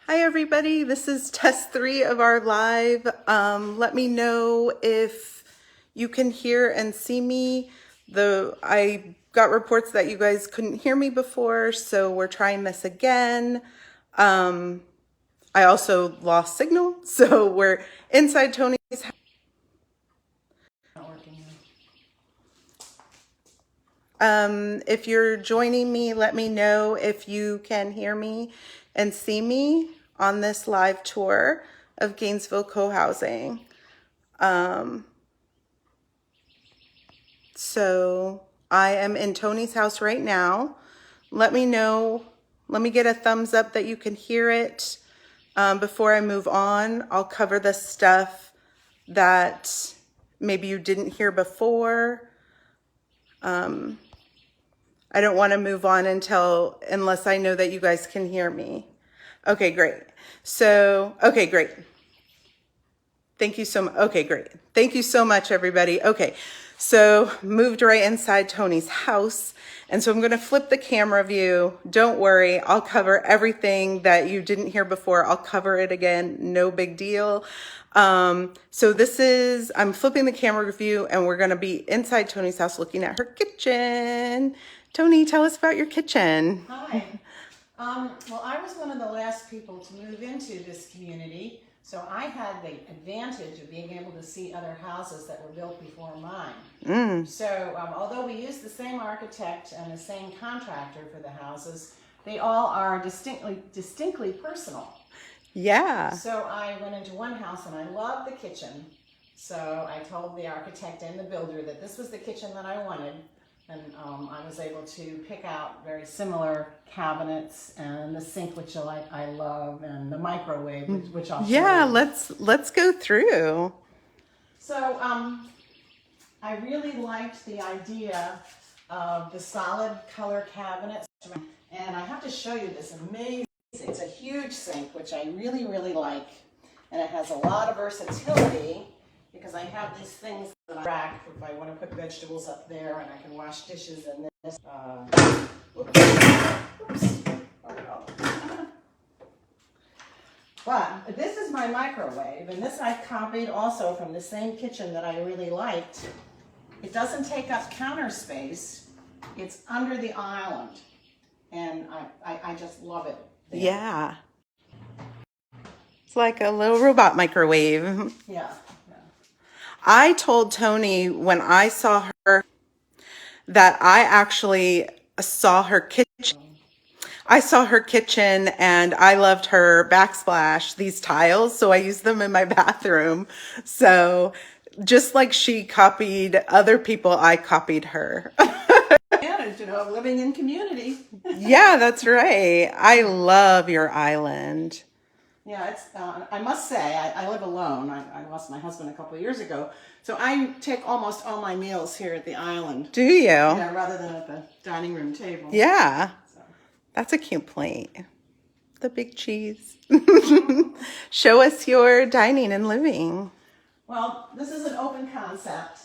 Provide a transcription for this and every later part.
Hi everybody, this is test 3 of our live. Let me know if you can hear and see me. I got reports that you guys couldn't hear me before, so we're trying this again. I also lost signal, so we're inside Tony's house. If you're joining me, let me know if you can hear me and see me on this live tour of Gainesville Cohousing. So I am in Tony's house right now. Let me know, let me get a thumbs up that you can hear it. Before I move on, I'll cover the stuff that maybe you didn't hear before. I don't want to move on unless I know that you guys can hear me. Okay, great. Okay, great. Thank you so much. Okay, great. Thank you so much, everybody. Okay, so moved right inside Tony's house. And so I'm going to flip the camera view. Don't worry, I'll cover everything that you didn't hear before. I'll cover it again, no big deal. I'm flipping the camera view and we're going to be inside Tony's house looking at her kitchen. Tony, tell us about your kitchen. Hi. Well, I was one of the last people to move into this community, so I had the advantage of being able to see other houses that were built before mine. So although we use the same architect and the same contractor for the houses, they all are distinctly personal. Yeah. So I went into one house and I loved the kitchen. So I told the architect and the builder that this was the kitchen that I wanted. And I was able to pick out very similar cabinets and the sink, which I love, and the microwave, which I'll show you. Let's go through. So I really liked the idea of the solid color cabinets. And I have to show you this amazing, it's a huge sink, which I really, really like. And it has a lot of versatility because I have these things that I rack if I want to put vegetables up there, and I can wash dishes in this. But this is my microwave, and this I copied also from the same kitchen that I really liked. It doesn't take up counter space. It's under the island, and I just love it there. Yeah. It's like a little robot microwave. Yeah. I told Tony when I saw her that I actually saw her kitchen. I saw her kitchen and I loved her backsplash, these tiles, so I use them in my bathroom. So just like she copied other people, I copied her. Advantage, of living in community. Yeah, that's right. I love your island. Yeah, it's. I must say, I live alone. I lost my husband a couple of years ago, so I take almost all my meals here at the island. Do you? Yeah, rather than at the dining room table. Yeah, so. That's a cute plate. The big cheese. Show us your dining and living. Well, this is an open concept.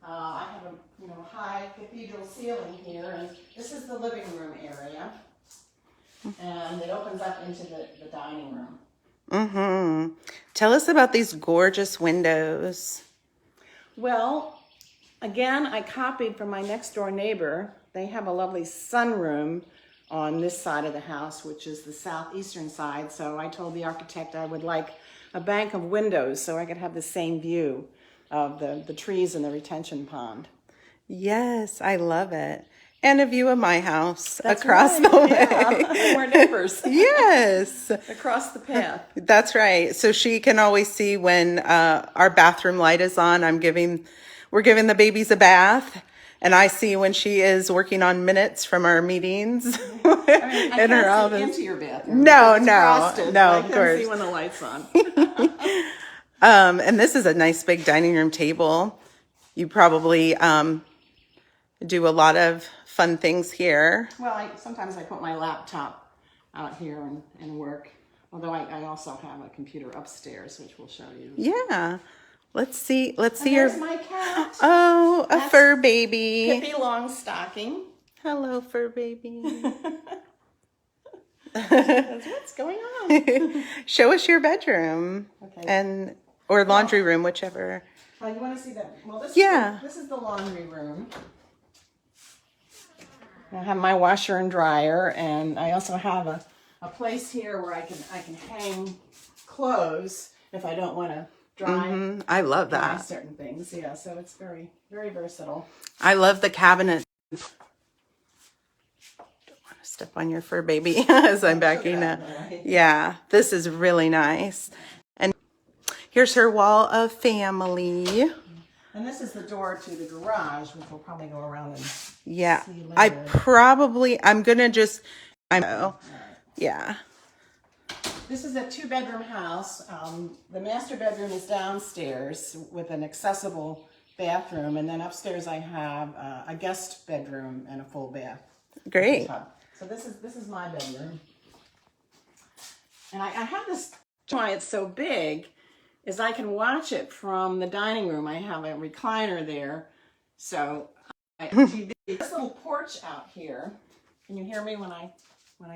I have a high cathedral ceiling here, and this is the living room area. And it opens up into the dining room. Mm-hmm. Tell us about these gorgeous windows. Well, again, I copied from my next door neighbor. They have a lovely sunroom on this side of the house, which is the southeastern side. So I told the architect I would like a bank of windows so I could have the same view of the trees and the retention pond. Yes, I love it. And a view of my house. That's across right. the way. Yeah. We're neighbors. Yes. Across the path. That's right. So she can always see when our bathroom light is on. We're giving the babies a bath. And I see when she is working on minutes from our meetings. I can't see into your bathroom. No, of course. I can see when the light's on. And this is a nice big dining room table. You probably do a lot of fun things here. Well, sometimes I put my laptop out here and work. Although I also have a computer upstairs, which we'll show you. Yeah. Let's see There's my cat. Oh, a fur baby. Pippi Longstocking. Hello, fur baby. What's going on? Show us your bedroom. Okay. Or laundry room, whichever. You want to see that? Well, Yeah. This is the laundry room. I have my washer and dryer, and I also have a place here where I can hang clothes if I don't want to dry. I love Dry that. certain things. Yeah, so it's very, very versatile. I love the cabinet. Don't want to step on your fur baby as I'm backing up. Yeah, this is really nice. And here's her wall of family. And this is the door to the garage, which we'll probably go around and Yeah, see later. I'm gonna just, yeah. This is a 2-bedroom house. The master bedroom is downstairs with an accessible bathroom, and then upstairs I have a guest bedroom and a full bath. Great. So this is my bedroom, and I have this. Why it's so big is I can watch it from the dining room. I have a recliner there, so this little porch out here. Can you hear me when I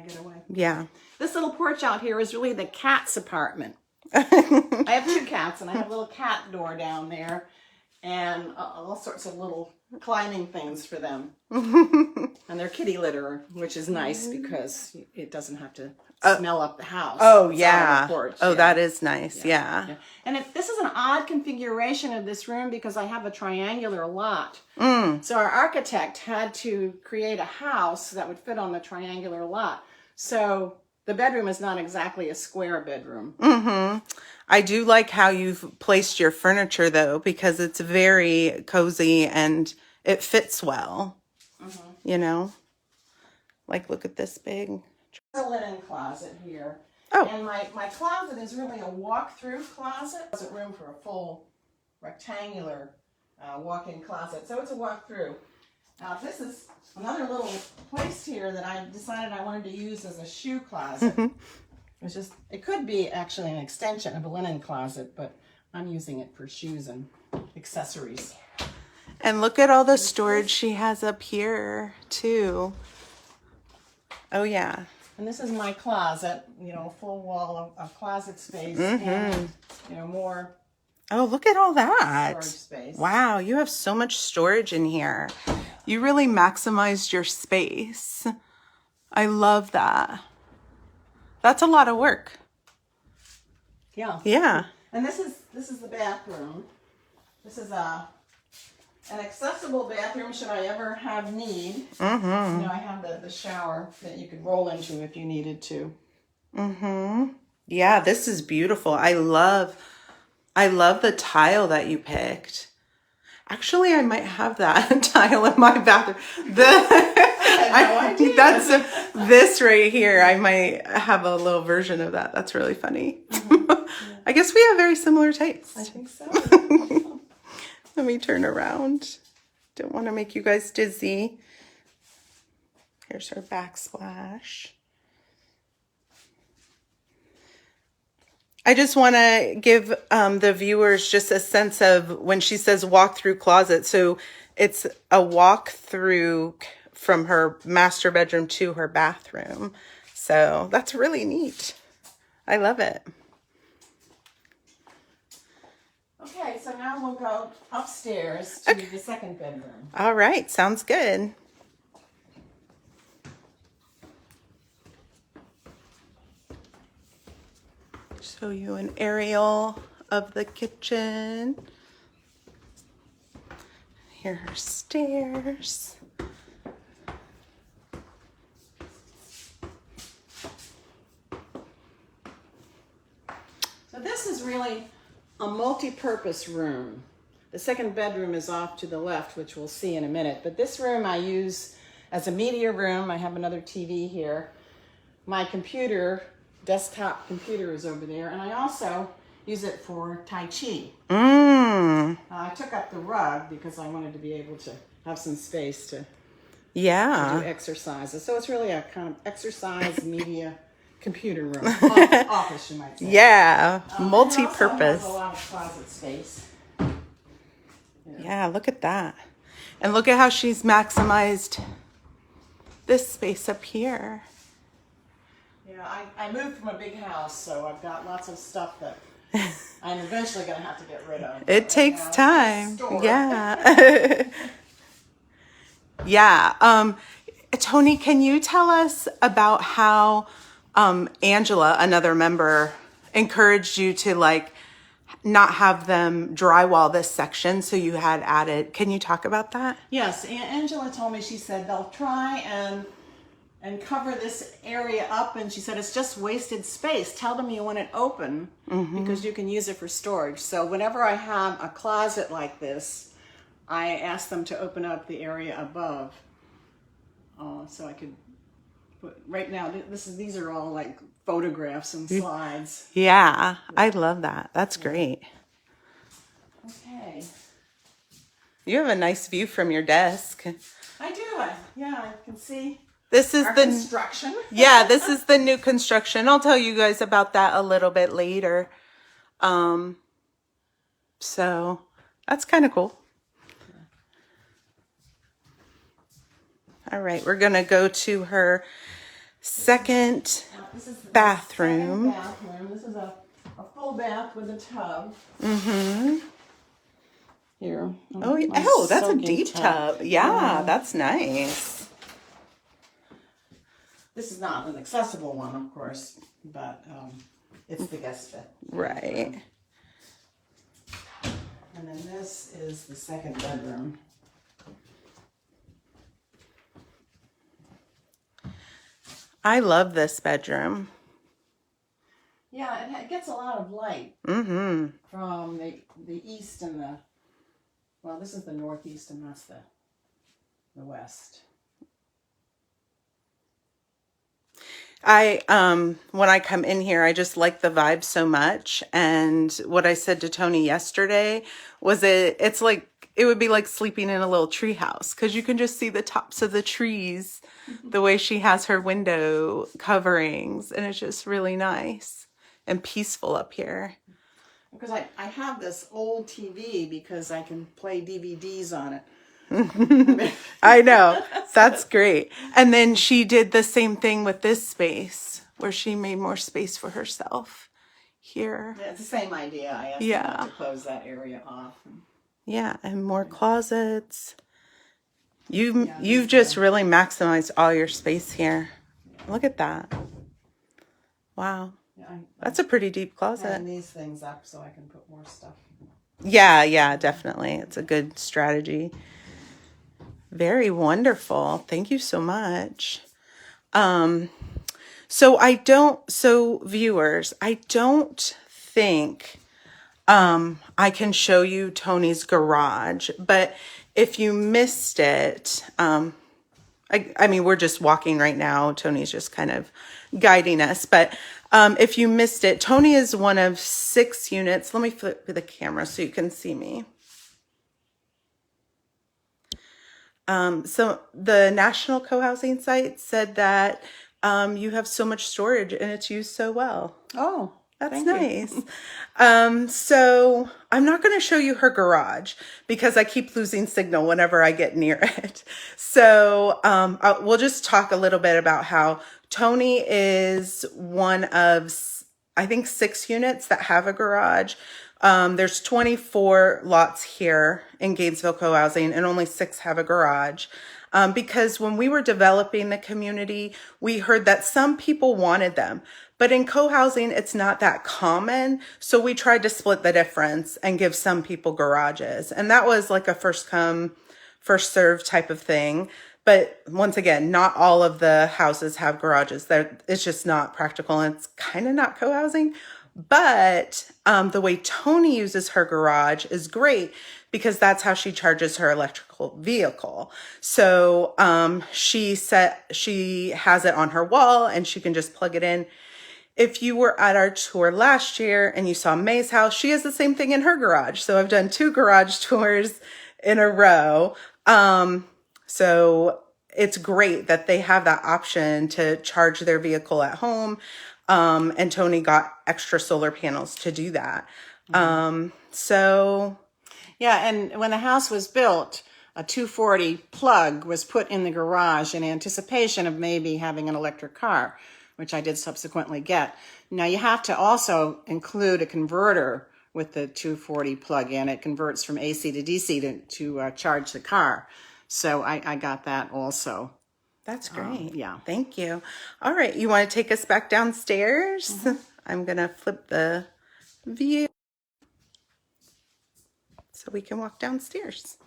get away? Yeah. This little porch out here is really the cat's apartment. I have 2 cats, and I have a little cat door down there, and all sorts of little climbing things for them. And they're kitty litter, which is nice because it doesn't have to smell up the house. Oh, It's yeah. on the porch. Oh, Yeah. that is nice. Yeah. And this is an odd configuration of this room because I have a triangular lot. So our architect had to create a house that would fit on the triangular lot. So the bedroom is not exactly a square bedroom. I do like how you've placed your furniture, though, because it's very cozy and it fits well. You know? Like, look at this big. A linen closet here. Oh. And my closet is really a walk-through closet. There's room for a full rectangular walk-in closet. So it's a walk-through. Now this is another little place here that I decided I wanted to use as a shoe closet. It could be actually an extension of a linen closet, but I'm using it for shoes and accessories. And look at all the storage she has up here, too. Oh, yeah. And this is my closet, a full wall of closet space and, more Oh, look at all that. storage space. Wow, you have so much storage in here. You really maximized your space. I love that. That's a lot of work. Yeah. Yeah. And this is the bathroom. This is an accessible bathroom should I ever have need. I have the shower that you could roll into if you needed to. Yeah, this is beautiful. I love the tile that you picked. Actually, I might have that tile in my bathroom. That's this right here. I might have a little version of that. That's really funny. I guess we have very similar tastes. I think so. Let me turn around. Don't want to make you guys dizzy. Here's her backsplash. I just want to give the viewers just a sense of when she says walk through closet. So it's a walk through from her master bedroom to her bathroom. So that's really neat. I love it. Okay, so now we'll go upstairs to the second bedroom. All right, sounds good. Show you an aerial of the kitchen. Here are stairs. So this is really a multi-purpose room. The second bedroom is off to the left, which we'll see in a minute. But this room I use as a media room. I have another TV here. My computer, desktop computer, is over there. And I also use it for Tai Chi. I took up the rug because I wanted to be able to have some space to do exercises. So it's really a kind of exercise media computer room. Office, you might say. Yeah, multi-purpose. A lot of closet space. Yeah, look at that. And look at how she's maximized this space up here. Yeah, I moved from a big house, so I've got lots of stuff that I'm eventually going to have to get rid of. But It right takes now, it's time. just stored. Yeah. Yeah. Tony, can you tell us about how Angela, another member, encouraged you to like not have them drywall this section, so you had added. Can you talk about that? Yes, Angela told me, she said they'll try and cover this area up, and she said it's just wasted space. Tell them you want it open because you can use it for storage. So whenever I have a closet like this, I ask them to open up the area above, so I could put. Right now, these are all like photographs and slides. Yeah, I love that. That's great. Okay. You have a nice view from your desk. I do. Yeah, I can see. This is Our the construction. Yeah, this is the new construction. I'll tell you guys about that a little bit later. So that's kind of cool. All right, we're gonna go to her second This is bathroom. Second bathroom. This is a full bath with a tub. Here. Oh, that's a soaking deep tub. Yeah, that's nice. This is not an accessible one, of course, but it's the guest bed. Right. And then this is the second bedroom. I love this bedroom. Yeah, it gets a lot of light from the east and the, well, this is the northeast and that's the west. When I come in here, I just like the vibe so much. And what I said to Tony yesterday was it's like, it would be like sleeping in a little tree house because you can just see the tops of the trees, the way she has her window coverings. And it's just really nice and peaceful up here. Because I have this old TV because I can play DVDs on it. I know. That's great. And then she did the same thing with this space where she made more space for herself here. Yeah, it's the same idea. I asked them not to close that area off. Yeah, and more closets. You've just really maximized all your space here. Look at that. Wow. Yeah, That's a pretty deep closet. And these things up so I can put more stuff. Yeah, definitely. It's a good strategy. Very wonderful. Thank you so much. So viewers, I don't think I can show you Tony's garage, but if you missed it, I mean, we're just walking right now. Tony's just kind of guiding us, but if you missed it, Tony is one of 6 units. Let me flip the camera so you can see me. So the National Cohousing site said that you have so much storage and it's used so well. Oh, that's nice. So I'm not going to show you her garage because I keep losing signal whenever I get near it. So we'll just talk a little bit about how Tony is one of, I think, 6 units that have a garage. There's 24 lots here in Gainesville Cohousing and only 6 have a garage. Because when we were developing the community, we heard that some people wanted them, but in co-housing, it's not that common. So we tried to split the difference and give some people garages. And that was like a first come, first serve type of thing. But once again, not all of the houses have garages. It's just not practical and it's kind of not co-housing. But the way Tony uses her garage is great because that's how she charges her electrical vehicle. So she has it on her wall and she can just plug it in. If you were at our tour last year and you saw May's house, she has the same thing in her garage. So I've done 2 garage tours in a row. So it's great that they have that option to charge their vehicle at home. And Tony got extra solar panels to do that. Yeah, and when the house was built, a 240 plug was put in the garage in anticipation of maybe having an electric car. which I did subsequently get. Now you have to also include a converter with the 240 plug-in. It converts from AC to DC to charge the car. So I got that also. That's great. Yeah. Thank you. All right. You want to take us back downstairs? I'm going to flip the view so we can walk downstairs.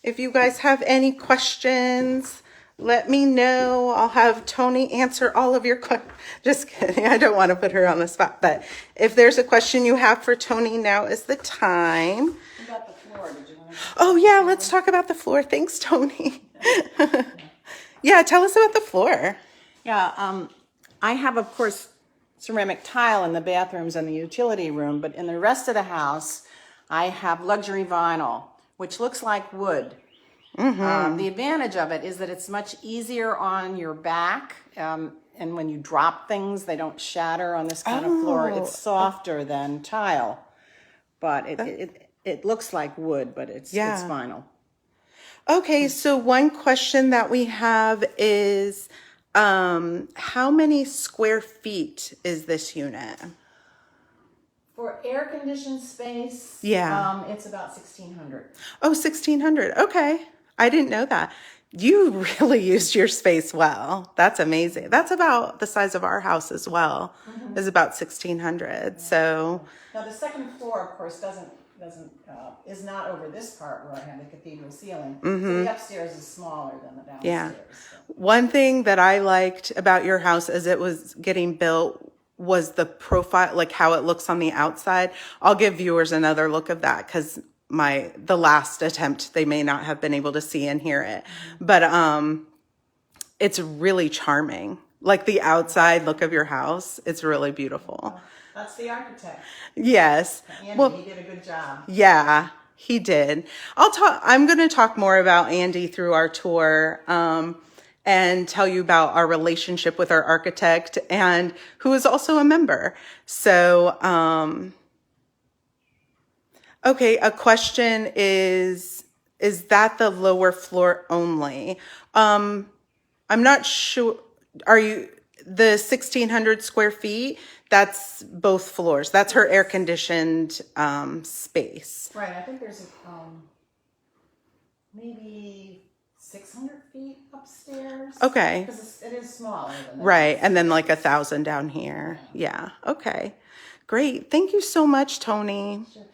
If you guys have any questions, let me know. I'll have Tony answer all of your questions. Just kidding. I don't want to put her on the spot. But if there's a question you have for Tony, now is the time. About the floor, did you want to... Oh, yeah. Let's talk about the floor. Thanks, Tony. Yeah, tell us about the floor. Yeah, I have, of course, ceramic tile in the bathrooms and the utility room, but in the rest of the house, I have luxury vinyl, which looks like wood. The advantage of it is that it's much easier on your back, and when you drop things, they don't shatter on this kind of floor. It's softer than tile, but it looks like wood, but it's vinyl. Okay, so one question that we have is, how many square feet is this unit? For air-conditioned space, it's about 1,600. Oh, 1,600. Okay. I didn't know that. You really used your space well. That's amazing. That's about the size of our house as well, is about 1,600. So now the second floor, of course, is not over this part where I have the cathedral ceiling. So the upstairs is smaller than the downstairs. yeah. So. One thing that I liked about your house as it was getting built was the profile, like how it looks on the outside. I'll give viewers another look of that because the last attempt, they may not have been able to see and hear it, but it's really charming. Like the outside look of your house, it's really beautiful. That's the architect. Yes. Andy, he did a good job. Yeah, he did. I'm going to talk more about Andy through our tour, and tell you about our relationship with our architect and who is also a member. So, okay, a question is that the lower floor only? I'm not sure. Are you the 1,600 square feet? That's both floors. That's her air conditioned space. Right. I think there's maybe 600 feet upstairs. Okay. Because it is smaller than that. Right. And then like 1,000 down here. Yeah. Okay. Great. Thank you so much, Tony. Sure.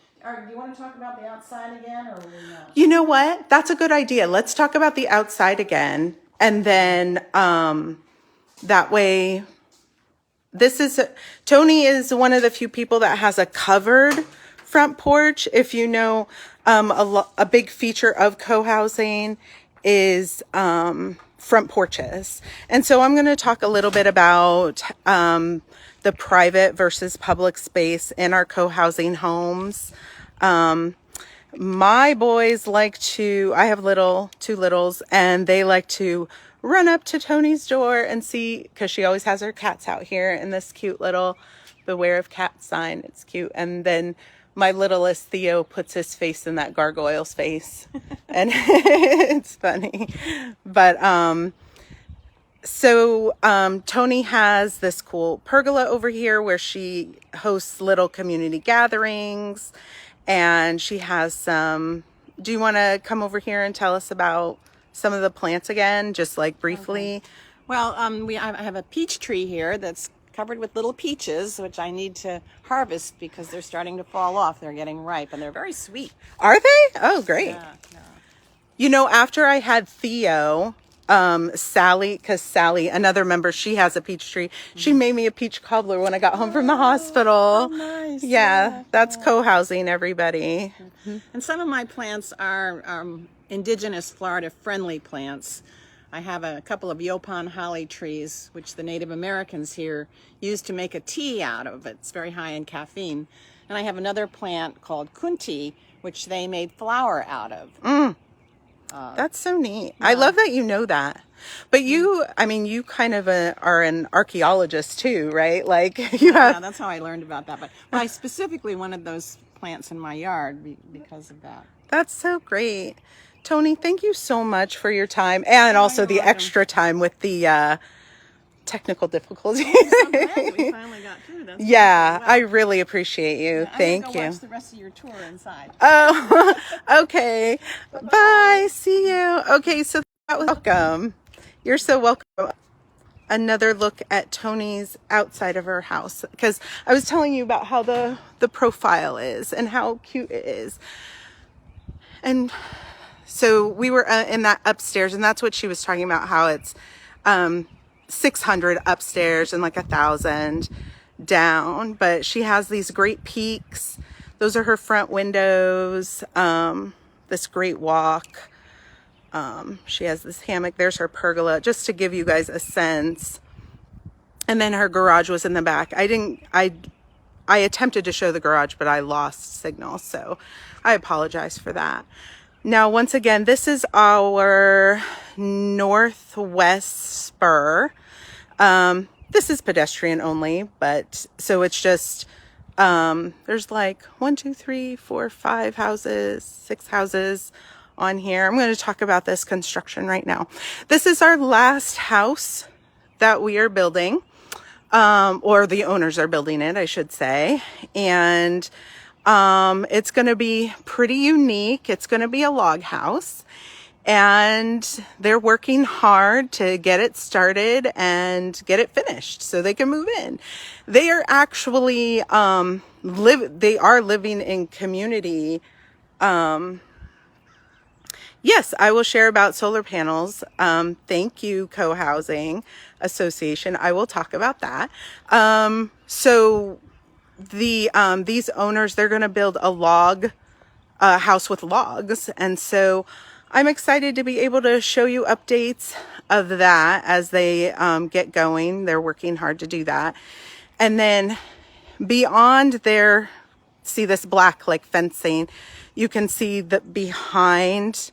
Do you want to talk about the outside again, or will we not? You know what? That's a good idea. Let's talk about the outside again. And then that way, Tony is one of the few people that has a covered front porch. If you know, a big feature of co-housing is front porches. And so I'm going to talk a little bit about the private versus public space in our co-housing homes. My boys I have two littles, and they like to run up to Tony's door and see, because she always has her cats out here in this cute little beware of cat sign. It's cute. And then my littlest Theo puts his face in that gargoyle's face and it's funny. But, Tony has this cool pergola over here where she hosts little community gatherings, and she has do you want to come over here and tell us about some of the plants again, just like briefly? Okay. Well, I have a peach tree here that's covered with little peaches, which I need to harvest because they're starting to fall off. They're getting ripe, and they're very sweet. Are they? Oh, great. Yeah. You know, after I had Theo, Sally, because Sally, another member, she has a peach tree. She made me a peach cobbler when I got home from the hospital. Oh, nice. Yeah, that's co-housing, everybody. And some of my plants are indigenous Florida-friendly plants. I have a couple of Yopon holly trees, which the Native Americans here use to make a tea out of. It's very high in caffeine. And I have another plant called kunti, which they made flour out of. That's so neat. Yeah. I love that you know that. But you kind of are an archaeologist too, right? Like you have... Yeah, that's how I learned about that. But I specifically wanted those plants in my yard because of that. That's so great. Tony, thank you so much for your time and also you're the welcome. extra time with the technical difficulties. I'm so glad we finally got through this. Yeah, Well, I really appreciate you. I'm Thank gonna go you. watch the rest of your tour inside. Oh, okay. Bye. See you. Okay, so that was welcome. You're so welcome. Another look at Tony's outside of her house, because I was telling you about how the profile is and how cute it is. And so we were in that upstairs, and that's what she was talking about, how it's 600 upstairs and like 1,000 down. But she has these great peaks. Those are her front windows. This great walk. She has this hammock. There's her pergola, just to give you guys a sense. And then her garage was in the back. I attempted to show the garage, but I lost signal, so I apologize for that. Now, once again, this is our northwest spur. This is pedestrian only, but so it's just, there's like 1, 2, 3, 4, 5 houses, 6 houses on here. I'm going to talk about this construction right now. This is our last house that we are building, or the owners are building it, I should say. And it's going to be pretty unique. It's going to be a log house, and they're working hard to get it started and get it finished so they can move in. They are actually they are living in community. Yes, I will share about solar panels. Thank you, Cohousing Association. I will talk about that. So these owners, they're going to build a log house with logs, and so I'm excited to be able to show you updates of that as they get going. They're working hard to do that. And then beyond there, see this black like fencing, you can see that behind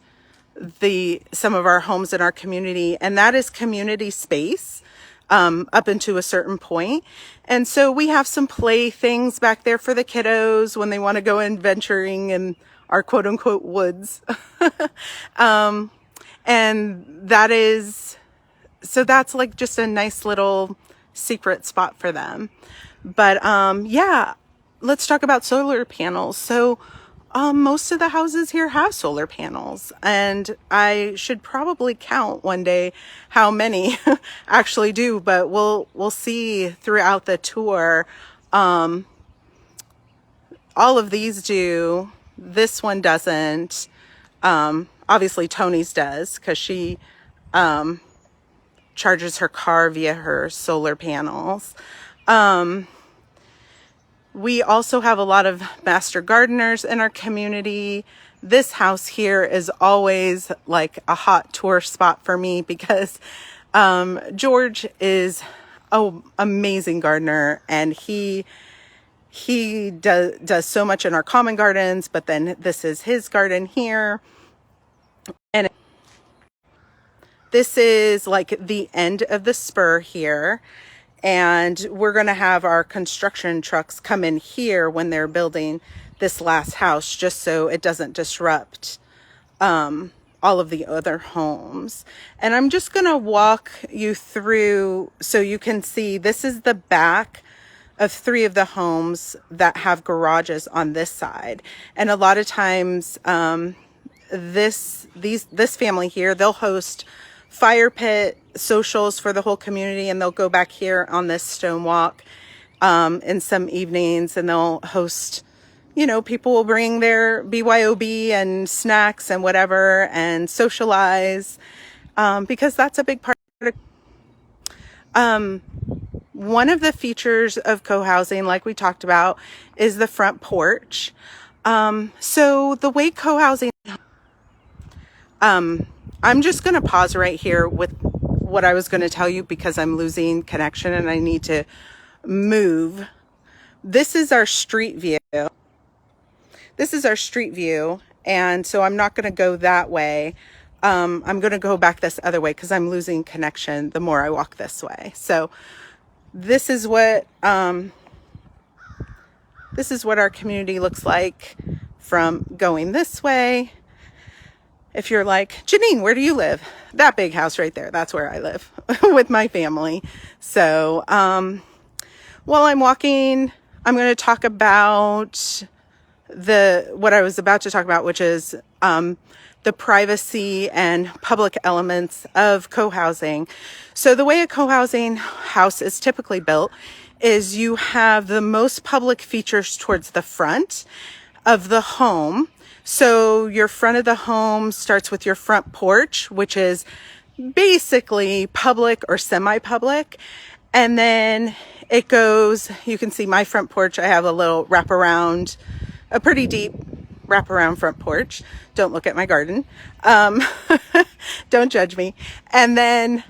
some of our homes in our community, and that is community space up into a certain point. And so we have some play things back there for the kiddos when they want to go in venturing in our quote unquote woods. And that's like just a nice little secret spot for them. But yeah, let's talk about solar panels. So most of the houses here have solar panels, and I should probably count one day how many actually do, but we'll see throughout the tour. All of these do. This one doesn't. Obviously Tony's does, because she charges her car via her solar panels. We also have a lot of master gardeners in our community. This house here is always like a hot tour spot for me, because George is an amazing gardener, and he does so much in our common gardens, but then this is his garden here. And this is like the end of the spur here. And we're going to have our construction trucks come in here when they're building this last house, just so it doesn't disrupt all of the other homes. And I'm just going to walk you through so you can see this is the back of 3 of the homes that have garages on this side. And a lot of times this family here, they'll host fire pit socials for the whole community, and they'll go back here on this stone walk in some evenings, and they'll host, people will bring their BYOB and snacks and whatever and socialize, because that's a big part of it. One of the features of cohousing, like we talked about, is the front porch. So the way cohousing, I'm just going to pause right here with what I was going to tell you, because I'm losing connection and I need to move. This is our street view. And so I'm not going to go that way. I'm going to go back this other way because I'm losing connection the more I walk this way. So this is what our community looks like from going this way. if you're like, Janine, where do you live? That big house right there, that's where I live with my family. So while I'm walking, I'm going to talk about what I was about to talk about, which is the privacy and public elements of co-housing. So the way a co-housing house is typically built is you have the most public features towards the front of the home. So your front of the home starts with your front porch, which is basically public or semi-public. And then it goes, you can see my front porch. I have a little wraparound, a pretty deep wraparound front porch. Don't look at my garden. Don't judge me. And then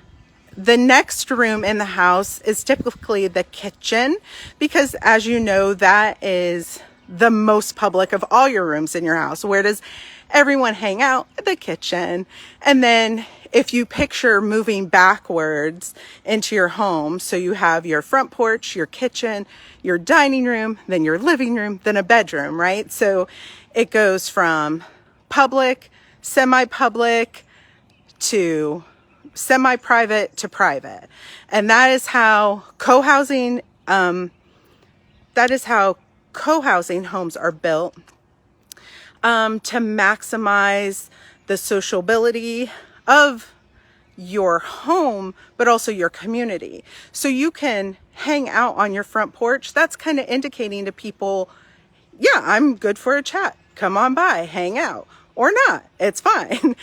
the next room in the house is typically the kitchen, because as you know, that is the most public of all your rooms in your house. Where does everyone hang out? The kitchen. And then if you picture moving backwards into your home, so you have your front porch, your kitchen, your dining room, then your living room, then a bedroom, right? So it goes from public, semi-public to semi-private to private. And that is how co-housing homes are built to maximize the sociability of your home, but also your community. So you can hang out on your front porch. That's kind of indicating to people, yeah, I'm good for a chat. Come on by, hang out, or not. It's fine.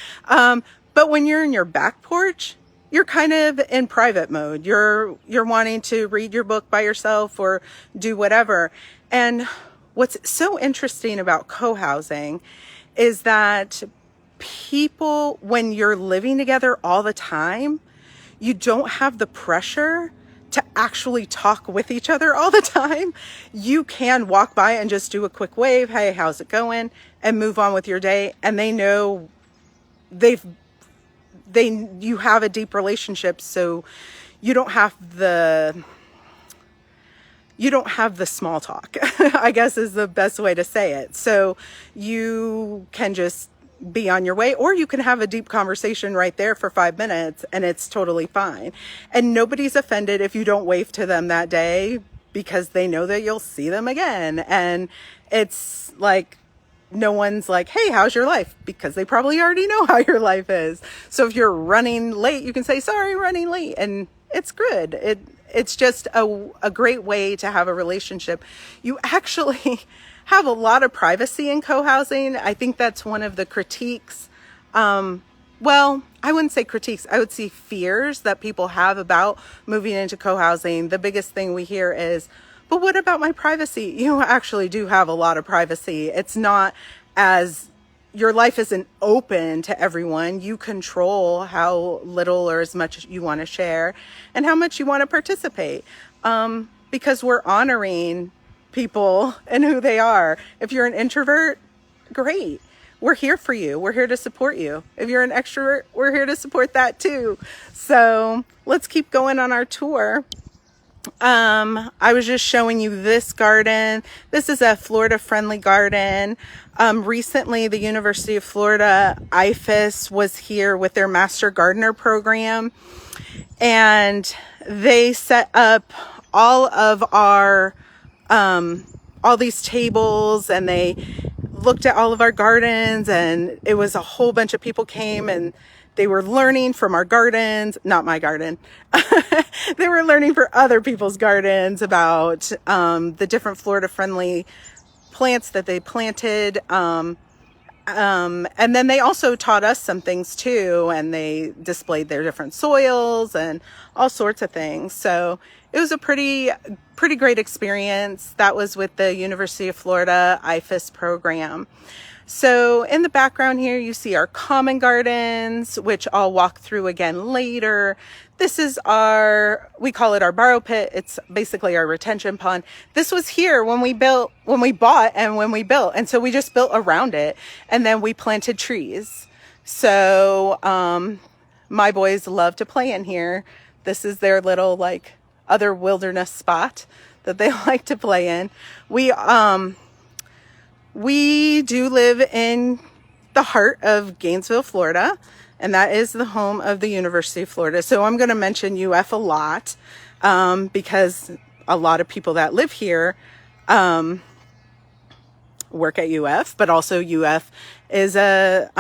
But when you're in your back porch, you're kind of in private mode. You're wanting to read your book by yourself or do whatever. And what's so interesting about co-housing is that people, when you're living together all the time, you don't have the pressure to actually talk with each other all the time. You can walk by and just do a quick wave. Hey, how's it going? And move on with your day. And they know you have a deep relationship. So you don't have the small talk, I guess is the best way to say it. So you can just be on your way, or you can have a deep conversation right there for 5 minutes and it's totally fine. And nobody's offended if you don't wave to them that day, because they know that you'll see them again. And it's like, no one's like, hey, how's your life? Because they probably already know how your life is. So if you're running late, you can say, sorry, running late. And it's good. It's just a great way to have a relationship. You actually have a lot of privacy in co-housing. I think that's one of the critiques. Well, I wouldn't say critiques. I would say fears that people have about moving into co-housing. The biggest thing we hear is, but what about my privacy? You actually do have a lot of privacy. It's not as, your life isn't open to everyone. You control how little or as much you want to share and how much you want to participate, because we're honoring people and who they are. If you're an introvert, great. We're here for you. We're here to support you. If you're an extrovert, we're here to support that too. So let's keep going on our tour. I was just showing you this garden. This is a Florida friendly garden. Recently, the University of Florida IFAS was here with their Master Gardener program, and they set up all of our, all these tables, and they looked at all of our gardens, and it was a whole bunch of people came and they were learning from our gardens, not my garden. They were learning for other people's gardens about the different Florida friendly plants that they planted. And then they also taught us some things too, and they displayed their different soils and all sorts of things. So it was a pretty great experience. That was with the University of Florida IFAS program. So in the background here, you see our common gardens, which I'll walk through again later. This is we call it our borrow pit. It's basically our retention pond. This was here when we bought and when we built. And so we just built around it, and then we planted trees. So, my boys love to play in here. This is their little like other wilderness spot that they like to play in. We do live in the heart of Gainesville, Florida, and that is the home of the University of Florida. So I'm going to mention UF a lot because a lot of people that live here work at UF, but also UF is a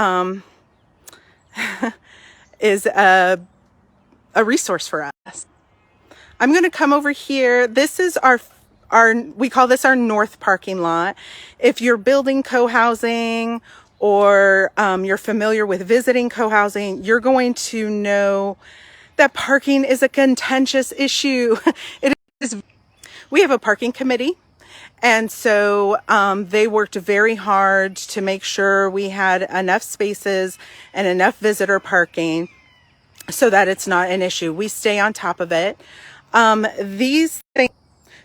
resource for us. I'm going to come over here. This is our we call this our north parking lot. If you're building co-housing or you're familiar with visiting co-housing, you're going to know that parking is a contentious issue. It is. We have a parking committee, and so they worked very hard to make sure we had enough spaces and enough visitor parking so that it's not an issue. We stay on top of it. These things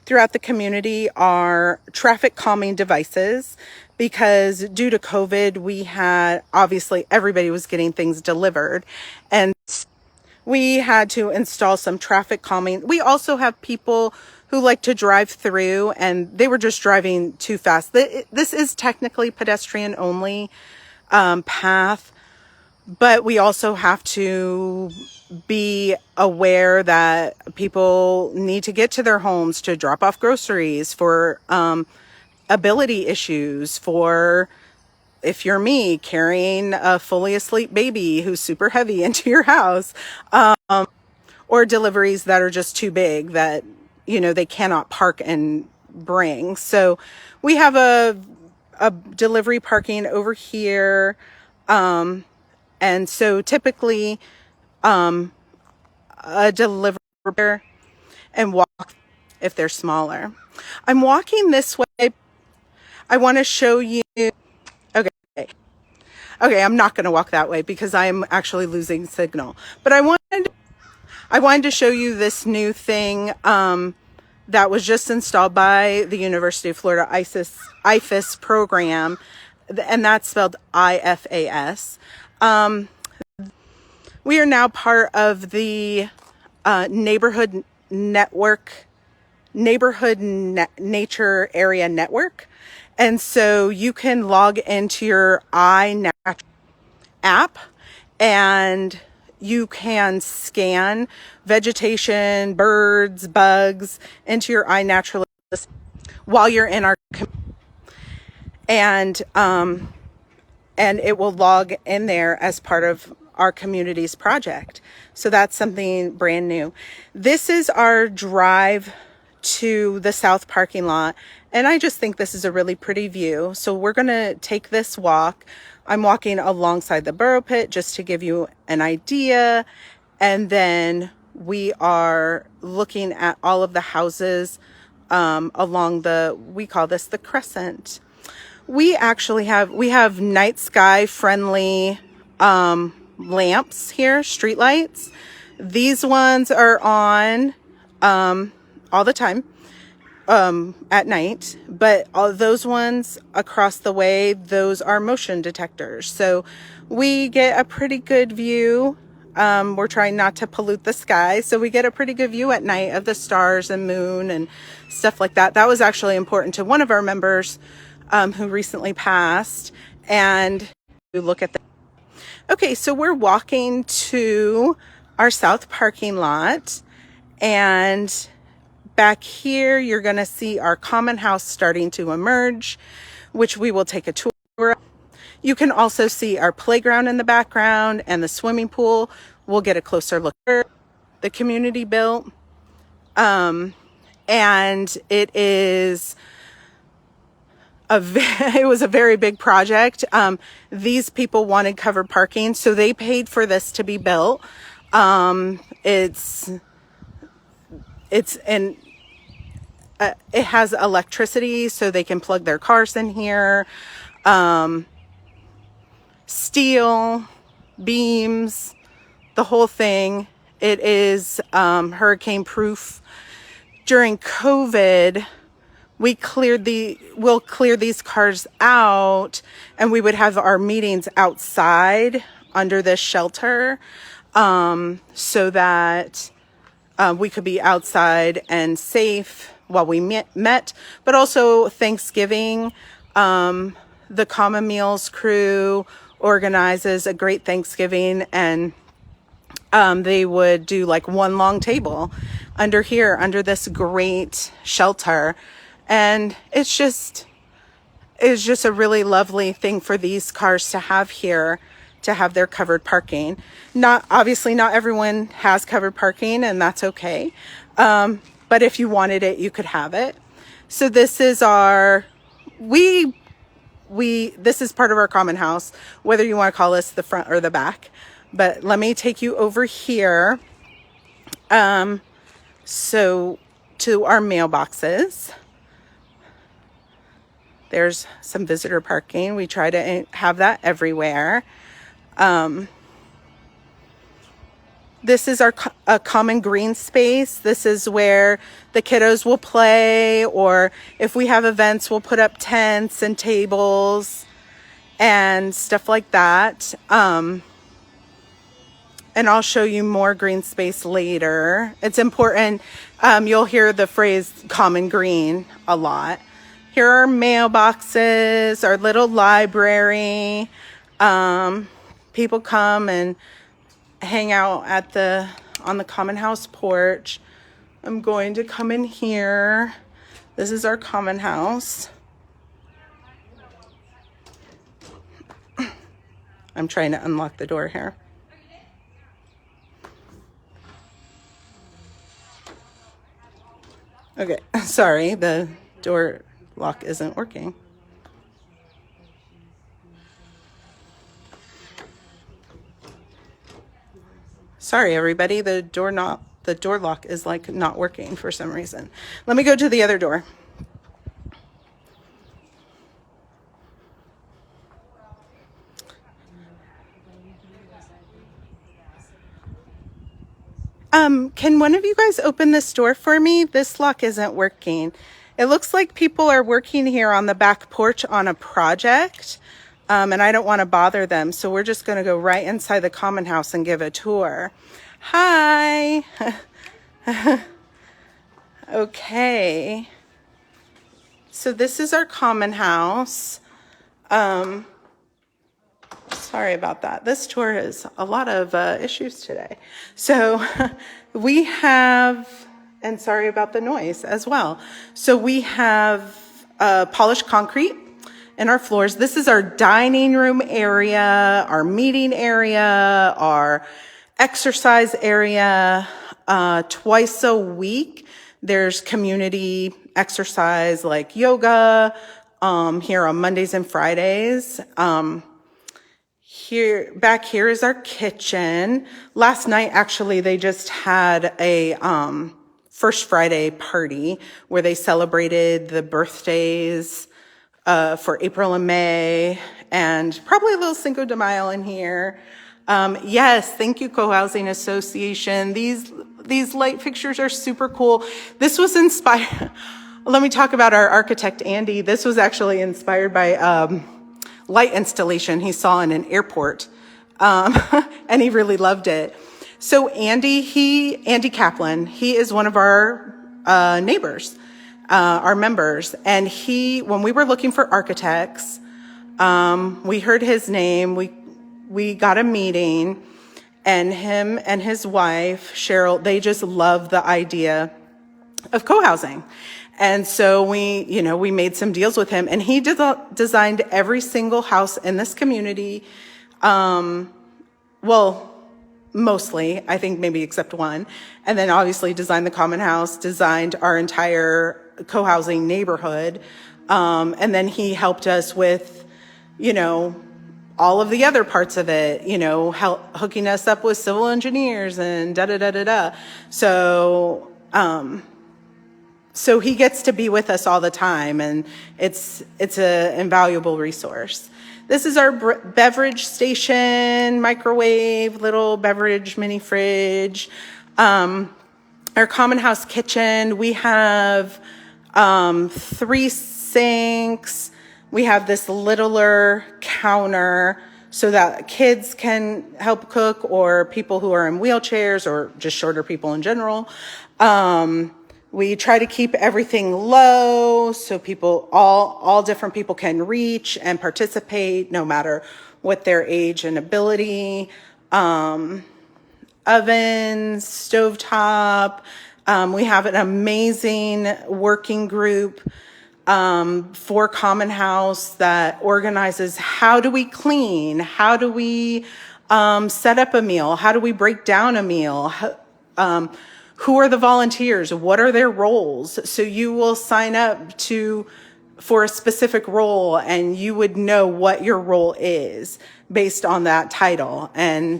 throughout the community are traffic calming devices because due to COVID, we had, obviously everybody was getting things delivered, and we had to install some traffic calming. We also have people who like to drive through and they were just driving too fast. This is technically pedestrian only path, but we also have to be aware that people need to get to their homes to drop off groceries, for ability issues, for, if you're me, carrying a fully asleep baby who's super heavy into your house, or deliveries that are just too big that, you know, they cannot park and bring. So we have a delivery parking over here. And so typically, a delivery and walk if they're smaller. I'm walking this way. I want to show you. Okay. Okay, I'm not going to walk that way because I'm actually losing signal. But I wanted to show you this new thing that was just installed by the University of Florida IFAS program, and that's spelled IFAS. We are now part of the neighborhood nature area network. And so you can log into your iNatural app and you can scan vegetation, birds, bugs into your iNaturalist while you're in our and it will log in there as part of our community's project. So that's something brand new. This is our drive to the south parking lot, and I just think this is a really pretty view. So we're going to take this walk. I'm walking alongside the burrow pit just to give you an idea, and then we are looking at all of the houses along we call this the crescent. We have night sky friendly lamps here, street lights. These ones are on all the time at night, but all those ones across the way, those are motion detectors. So we get a pretty good view. We're trying not to pollute the sky, so we get a pretty good view at night of the stars and moon and stuff like that. That was actually important to one of our members who recently passed, and we look at the. Okay, so we're walking to our south parking lot, and back here you're going to see our common house starting to emerge, which we will take a tour of. You can also see our playground in the background and the swimming pool. We'll get a closer look at the community built. And it is it was a very big project. These people wanted covered parking, so they paid for this to be built. It has electricity, so they can plug their cars in here. Steel, beams, the whole thing. It is hurricane proof. During COVID, we'll clear these cars out, and we would have our meetings outside under this shelter, so that we could be outside and safe while we met. But also Thanksgiving, the Common Meals crew organizes a great Thanksgiving, and they would do like one long table under here, under this great shelter. And it's just a really lovely thing for these cars to have here, to have their covered parking. Obviously not everyone has covered parking, and that's okay. But if you wanted it, you could have it. So this is this is part of our common house, whether you want to call this the front or the back. But let me take you over here. So to our mailboxes. There's some visitor parking. We try to have that everywhere. This is a common green space. This is where the kiddos will play, or if we have events, we'll put up tents and tables and stuff like that. And I'll show you more green space later. It's important. You'll hear the phrase common green a lot. Here are mailboxes, our little library. People come and hang out on the common house porch. I'm going to come in here. This is our common house. I'm trying to unlock the door here. Okay, sorry, the door lock isn't working. Sorry, everybody, the door lock is like not working for some reason. Let me go to the other door. Can one of you guys open this door for me? This lock isn't working. It looks like people are working here on the back porch on a project, and I don't want to bother them, so we're just going to go right inside the common house and give a tour. Hi. Okay. So this is our common house. Sorry about that. This tour has a lot of issues today. So we have, and sorry about the noise as well. So we have polished concrete in our floors. This is our dining room area, our meeting area, our exercise area. Twice a week, there's community exercise like yoga here on Mondays and Fridays. Back here is our kitchen. Last night, actually, they just had a First Friday party where they celebrated the birthdays for April and May, and probably a little Cinco de Mayo in here. Yes, thank you, Cohousing Association. These light fixtures are super cool. This was inspired. Let me talk about our architect, Andy. This was actually inspired by light installation he saw in an airport, and he really loved it. So Andy Kaplan, he is one of our neighbors, our members, and when we were looking for architects, we heard his name, we got a meeting, and him and his wife, Cheryl, they just love the idea of co-housing. And so we made some deals with him, and he designed every single house in this community. Well, mostly, I think maybe except one. And then obviously designed the common house, designed our entire co-housing neighborhood. And then he helped us with, all of the other parts of it, hooking us up with civil engineers and da-da-da-da-da. So he gets to be with us all the time, and it's an invaluable resource. This is our beverage station, microwave, little beverage mini fridge. Our common house kitchen, we have 3 sinks. We have this littler counter so that kids can help cook, or people who are in wheelchairs, or just shorter people in general. We try to keep everything low so people, all different people can reach and participate no matter with their age and ability. Ovens, stovetop. We have an amazing working group for Common House that organizes how do we clean, how do we set up a meal, how do we break down a meal, who are the volunteers, what are their roles. So you will sign up for a specific role, and you would know what your role is based on that title. And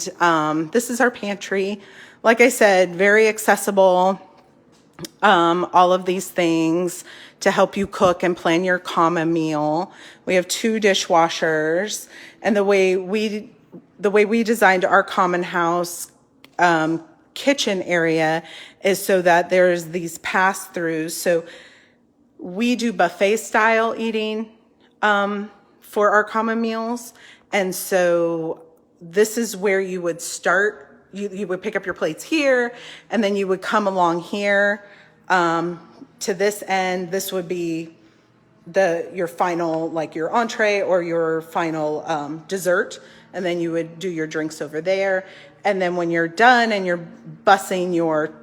this is our pantry. Like I said, very accessible. All of these things to help you cook and plan your common meal. We have 2 dishwashers, and the way we designed our Common House kitchen area is so that there's these pass-throughs. So we do buffet style eating for our common meals. And so this is where you would start. You would pick up your plates here, and then you would come along here to this end. This would be your final, like your entree or your final dessert. And then you would do your drinks over there. And then when you're done and you're bussing your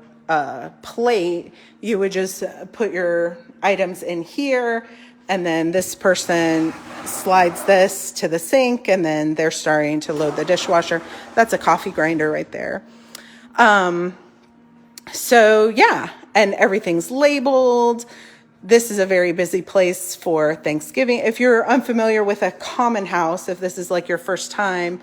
plate, you would just put your items in here, and then this person slides this to the sink, and then they're starting to load the dishwasher. That's a coffee grinder right there. So yeah, and everything's labeled. This is a very busy place for Thanksgiving. If you're unfamiliar with a Common House, if this is like your first time,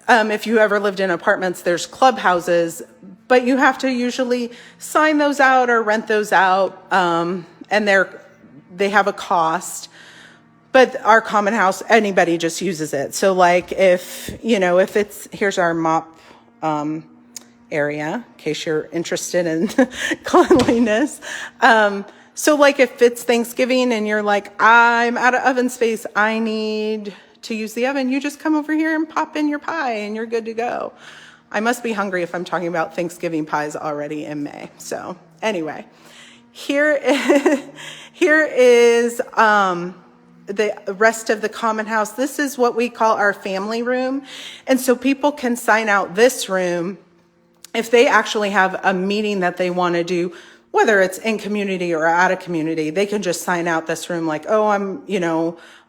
if you ever lived in apartments, there's clubhouses, but you have to usually sign those out or rent those out, and they have a cost. But our Common House, anybody just uses it. So like if here's our mop area, in case you're interested in cleanliness. So like if it's Thanksgiving and you're like, I'm out of oven space, I need to use the oven, you just come over here and pop in your pie and you're good to go. I must be hungry if I'm talking about Thanksgiving pies already in May. So anyway, here is the rest of the Common House. This is what we call our family room. And so people can sign out this room if they actually have a meeting that they want to do, whether it's in community or out of community. They can just sign out this room like, oh,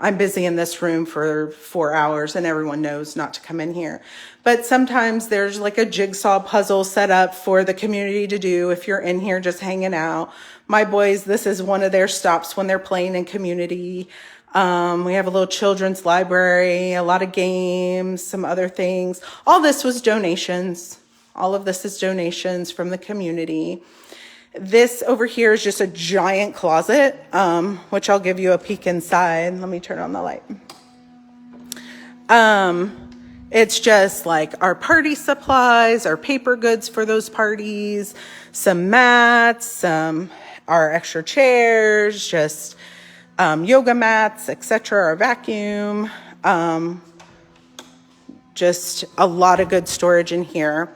I'm busy in this room for 4 hours, and everyone knows not to come in here. But sometimes there's like a jigsaw puzzle set up for the community to do if you're in here just hanging out. My boys, this is one of their stops when they're playing in community. We have a little children's library, a lot of games, some other things. All this was donations. All of this is donations from the community. This over here is just a giant closet, which I'll give you a peek inside. Let me turn on the light. It's just like our party supplies, our paper goods for those parties, some mats, our extra chairs, just yoga mats, etc., our vacuum, just a lot of good storage in here.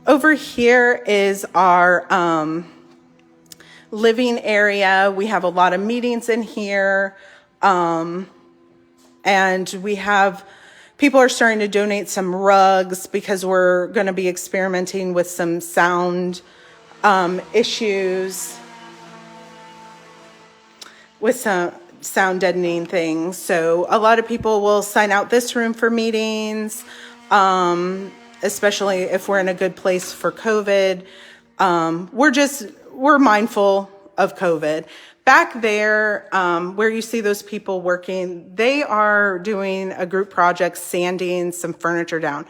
Over here is our living area. We have a lot of meetings in here. And people are starting to donate some rugs because we're going to be experimenting with some sound issues, with some sound deadening things. So a lot of people will sign out this room for meetings, especially if we're in a good place for COVID. We're mindful of COVID. Back there, where you see those people working, they are doing a group project, sanding some furniture down.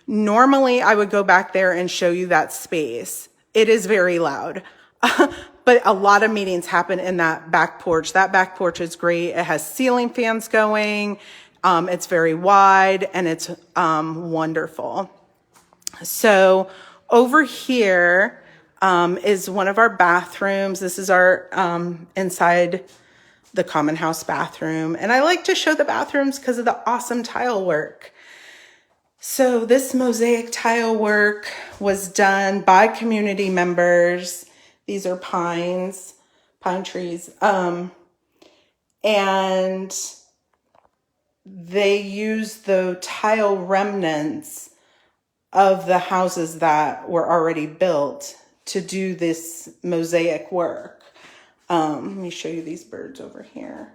Normally, I would go back there and show you that space. It is very loud. But a lot of meetings happen in that back porch. That back porch is great. It has ceiling fans going. It's very wide, and it's wonderful. So over here is one of our bathrooms. This is our inside the Common House bathroom. And I like to show the bathrooms because of the awesome tile work. So this mosaic tile work was done by community members. These are pine trees. And they use the tile remnants of the houses that were already built to do this mosaic work. Let me show you these birds over here.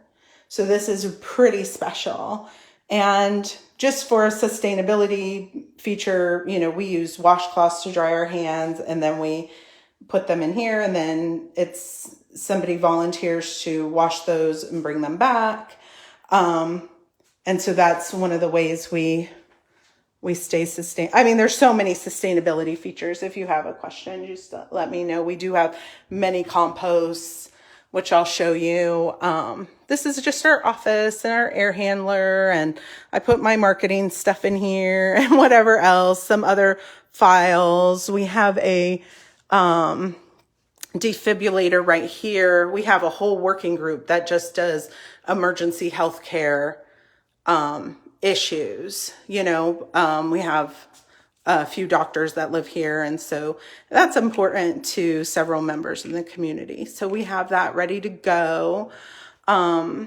So this is pretty special. And just for a sustainability feature, you know, we use washcloths to dry our hands, and then we put them in here, and then it's somebody volunteers to wash those and bring them back. And so that's one of the ways we stay I mean, there's so many sustainability features. If you have a question, just let me know. We do have many composts, which I'll show you. This is just our office and our air handler, and I put my marketing stuff in here and whatever else, some other files. We have a defibrillator right here. We have a whole working group that just does emergency healthcare issues. You know, we have a few doctors that live here, and so that's important to several members in the community. So we have that ready to go. Let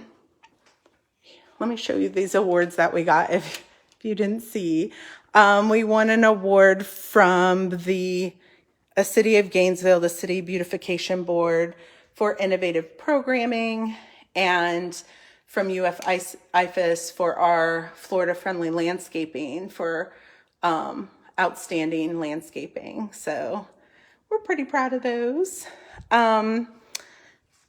me show you these awards that we got if you didn't see. We won an award from the City of Gainesville, the City Beautification Board, for innovative programming, and from IFAS for our Florida-friendly landscaping for outstanding landscaping. So we're pretty proud of those.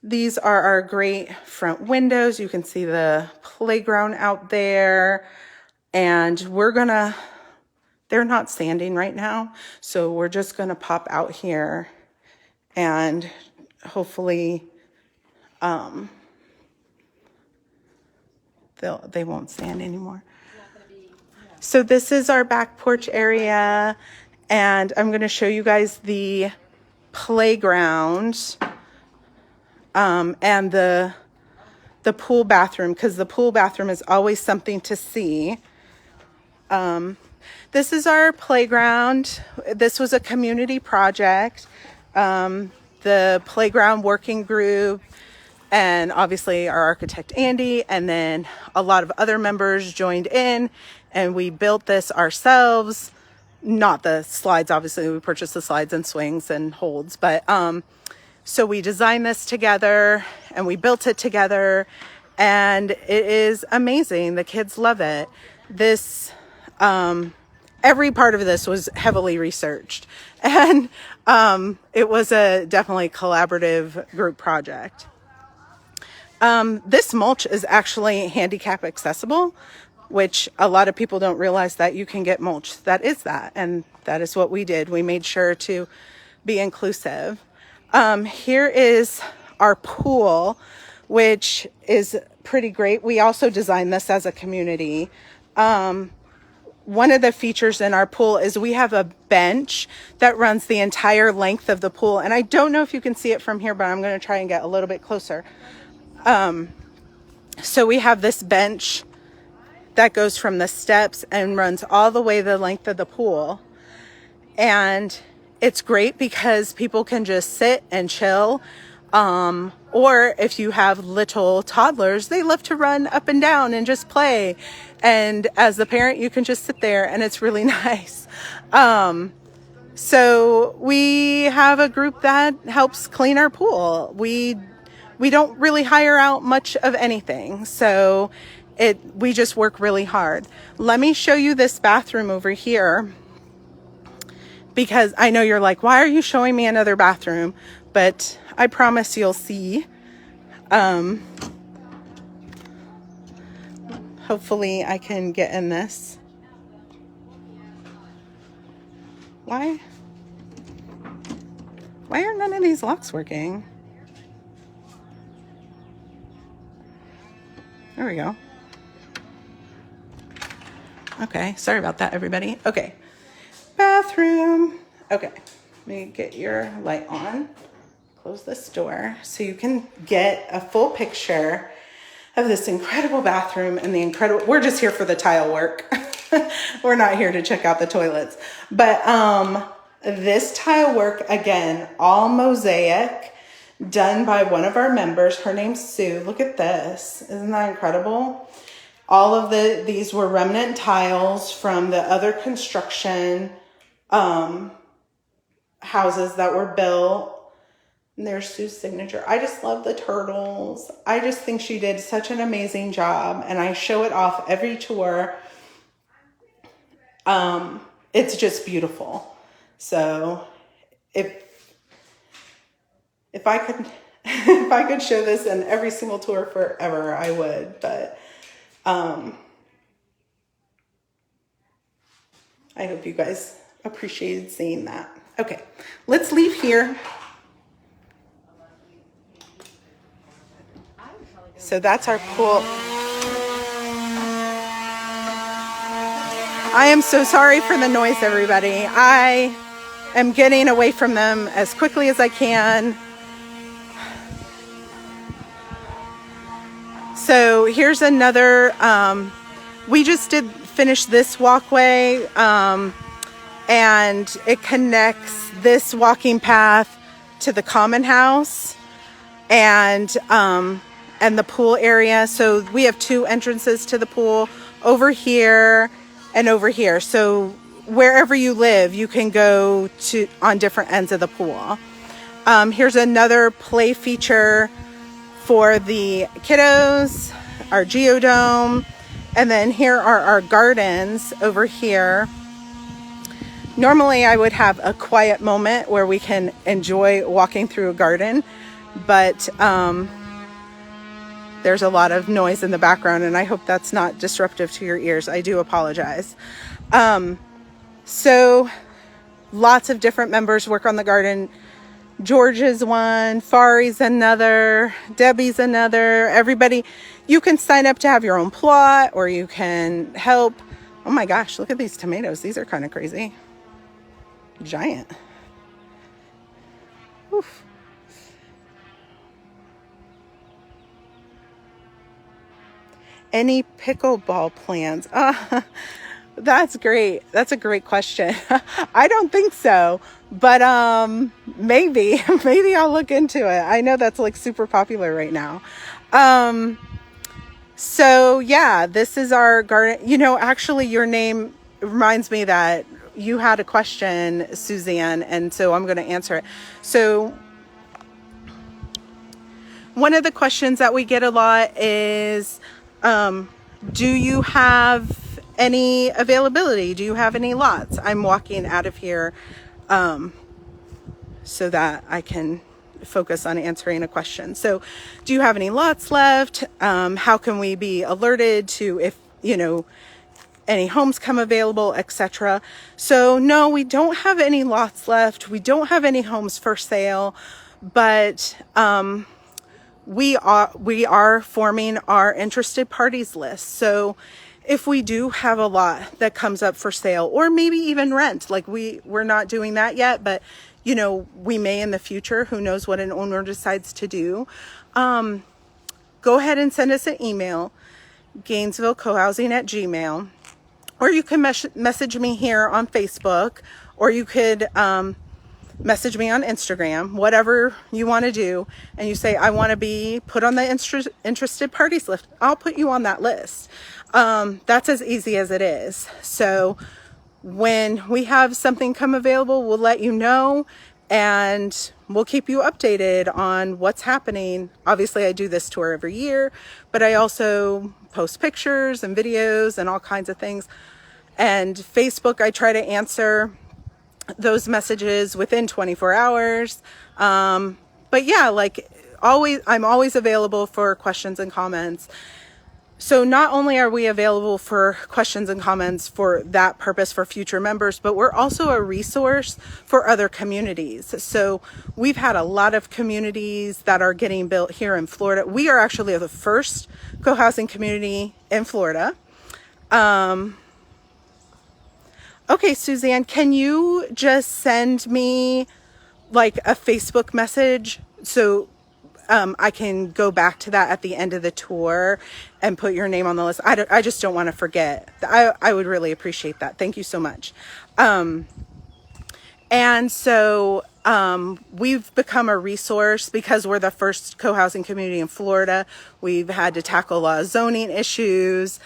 These are our great front windows. You can see the playground out there, and they're not sanding right now, so we're just gonna pop out here and hopefully they won't stand anymore. So this is our back porch area, and I'm going to show you guys the playground and the pool bathroom, because the pool bathroom is always something to see. This is our playground. This was a community project. The playground working group, and obviously our architect Andy, and then a lot of other members joined in, and we built this ourselves. Not the slides, obviously we purchased the slides and swings and holds, but so we designed this together and we built it together, and it is amazing. The kids love it. This every part of this was heavily researched, and it was a definitely collaborative group project. This mulch is actually handicap accessible, which a lot of people don't realize that you can get mulch that is that, and that is what we did. We made sure to be inclusive. Here is our pool, which is pretty great. We also designed this as a community. One of the features in our pool is we have a bench that runs the entire length of the pool, and I don't know if you can see it from here, but I'm going to try and get a little bit closer. So we have this bench that goes from the steps and runs all the way the length of the pool. And it's great because people can just sit and chill. Or if you have little toddlers, they love to run up and down and just play. And as the parent, you can just sit there, and it's really nice. So we have a group that helps clean our pool. We don't really hire out much of anything, so we just work really hard. Let me show you this bathroom over here, because I know you're like, why are you showing me another bathroom? But I promise you'll see. Hopefully I can get in this. Why are none of these locks working? There we go. Okay, sorry about that, everybody. Okay, bathroom. Okay, let me get your light on. Close this door so you can get a full picture of this incredible bathroom and we're just here for the tile work. We're not here to check out the toilets. But this tile work, again, all mosaic, done by one of our members. Her name's Sue. Look at this. Isn't that incredible? All of these were remnant tiles from the other construction houses that were built. And there's Sue's signature. I just love the turtles. I just think she did such an amazing job, and I show it off every tour. It's just beautiful. So if I could if I could show this in every single tour forever, I would. But I hope you guys appreciated seeing that. Okay, let's leave here. So that's our pool. I am so sorry for the noise, everybody. I am getting away from them as quickly as I can. So here's another, we just did finish this walkway, and it connects this walking path to the common house and the pool area. So we have two entrances to the pool, over here and over here. So wherever you live, you can go to on different ends of the pool. Here's another play feature for the kiddos, our geodome. And then here are our gardens over here. Normally I would have a quiet moment where we can enjoy walking through a garden, but there's a lot of noise in the background, and I hope that's not disruptive to your ears. I do apologize. So lots of different members work on the garden. George is one, Fari's another, Debbie's another. Everybody, you can sign up to have your own plot, or you can help. Oh my gosh, look at these tomatoes. These are kind of crazy. Giant. Oof. Any pickleball plans? That's great. That's a great question. I don't think so, but maybe I'll look into it. I know that's like super popular right now. So yeah, this is our garden. You know, actually your name reminds me that you had a question, Suzanne, and so I'm going to answer it. So one of the questions that we get a lot is, do you have any availability? Do you have any lots? I'm walking out of here so that I can focus on answering a question. So do you have any lots left? How can we be alerted to if, you know, any homes come available, etc. So no, we don't have any lots left. We don't have any homes for sale, but we are forming our interested parties list. So if we do have a lot that comes up for sale, or maybe even rent, like we're not doing that yet, but you know, we may in the future, who knows what an owner decides to do. Go ahead and send us an email, GainesvilleCohousing@gmail.com, or you can message me here on Facebook, or you could message me on Instagram, whatever you want to do, and you say, I want to be put on the interested parties list. I'll put you on that list. That's as easy as it is. So when we have something come available, we'll let you know, and we'll keep you updated on what's happening. Obviously, I do this tour every year, but I also post pictures and videos and all kinds of things. And Facebook, I try to answer those messages within 24 hours. But yeah, like always, I'm always available for questions and comments. So not only are we available for questions and comments for that purpose for future members, but we're also a resource for other communities. So we've had a lot of communities that are getting built here in Florida. We are actually the first co-housing community in Florida. Okay, Suzanne, can you just send me like a Facebook message so I can go back to that at the end of the tour and put your name on the list? I just don't want to forget. I would really appreciate that. Thank you so much. And so we've become a resource because we're the first co-housing community in Florida. We've had to tackle a lot of zoning issues.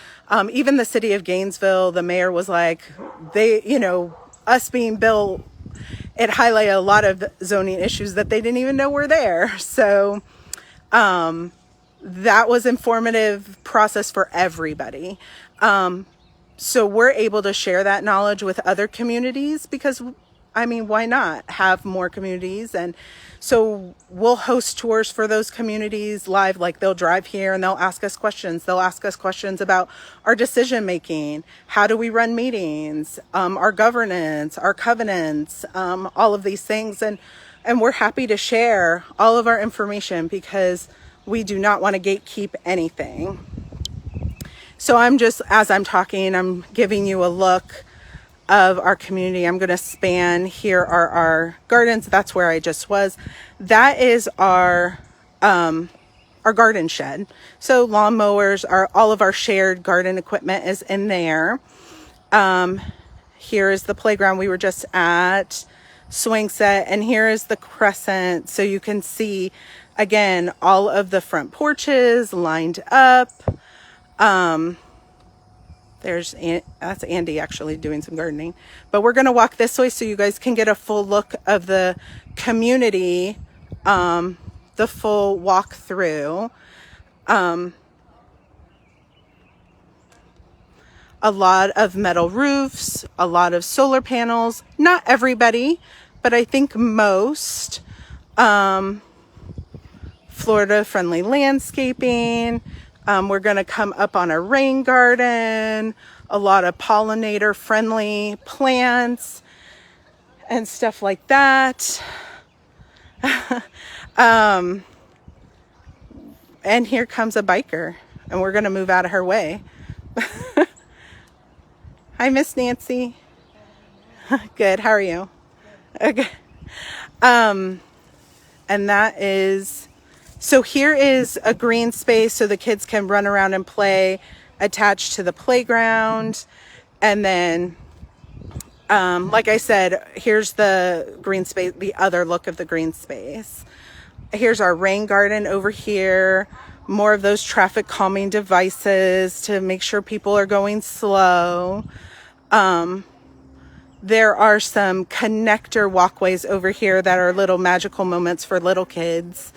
Even the city of Gainesville, the mayor was like, us being built, it highlighted a lot of zoning issues that they didn't even know were there. So that was informative process for everybody. So we're able to share that knowledge with other communities because, I mean, why not have more communities? And so we'll host tours for those communities live. Like they'll drive here and they'll ask us questions. They'll ask us questions about our decision making. How do we run meetings? Our governance, our covenants, all of these things. And we're happy to share all of our information because we do not want to gatekeep anything. So I'm just, as I'm talking, I'm giving you a look of our community. I'm going to span. Here are our gardens. That's where I just was. That is our garden shed. So lawnmowers, all of our shared garden equipment is in there. Here is the playground we were just at, swing set, and here is the crescent. So you can see again all of the front porches lined up. That's Andy actually doing some gardening, but we're going to walk this way so you guys can get a full look of the community, the full walk through. A lot of metal roofs, a lot of solar panels, not everybody, but I think most, Florida friendly landscaping. We're going to come up on a rain garden, a lot of pollinator friendly plants and stuff like that. And here comes a biker and we're going to move out of her way. Hi, Miss Nancy. Good. How are you? Okay. And that is, so here is a green space so the kids can run around and play attached to the playground. And then, like I said, here's the green space, the other look of the green space. Here's our rain garden over here. More of those traffic calming devices to make sure people are going slow. There are some connector walkways over here that are little magical moments for little kids.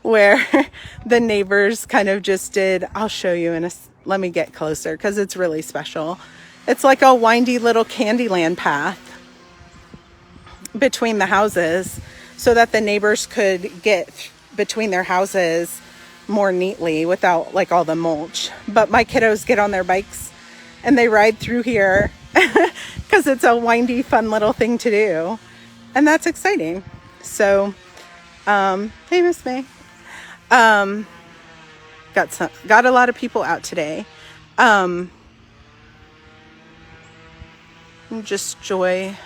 Where the neighbors kind of just did, I'll show you let me get closer because it's really special. It's like a windy little Candyland path between the houses so that the neighbors could get between their houses more neatly without like all the mulch. But my kiddos get on their bikes and they ride through here because it's a windy, fun little thing to do. And that's exciting. So hey, Miss May. Got a lot of people out today. Just joy.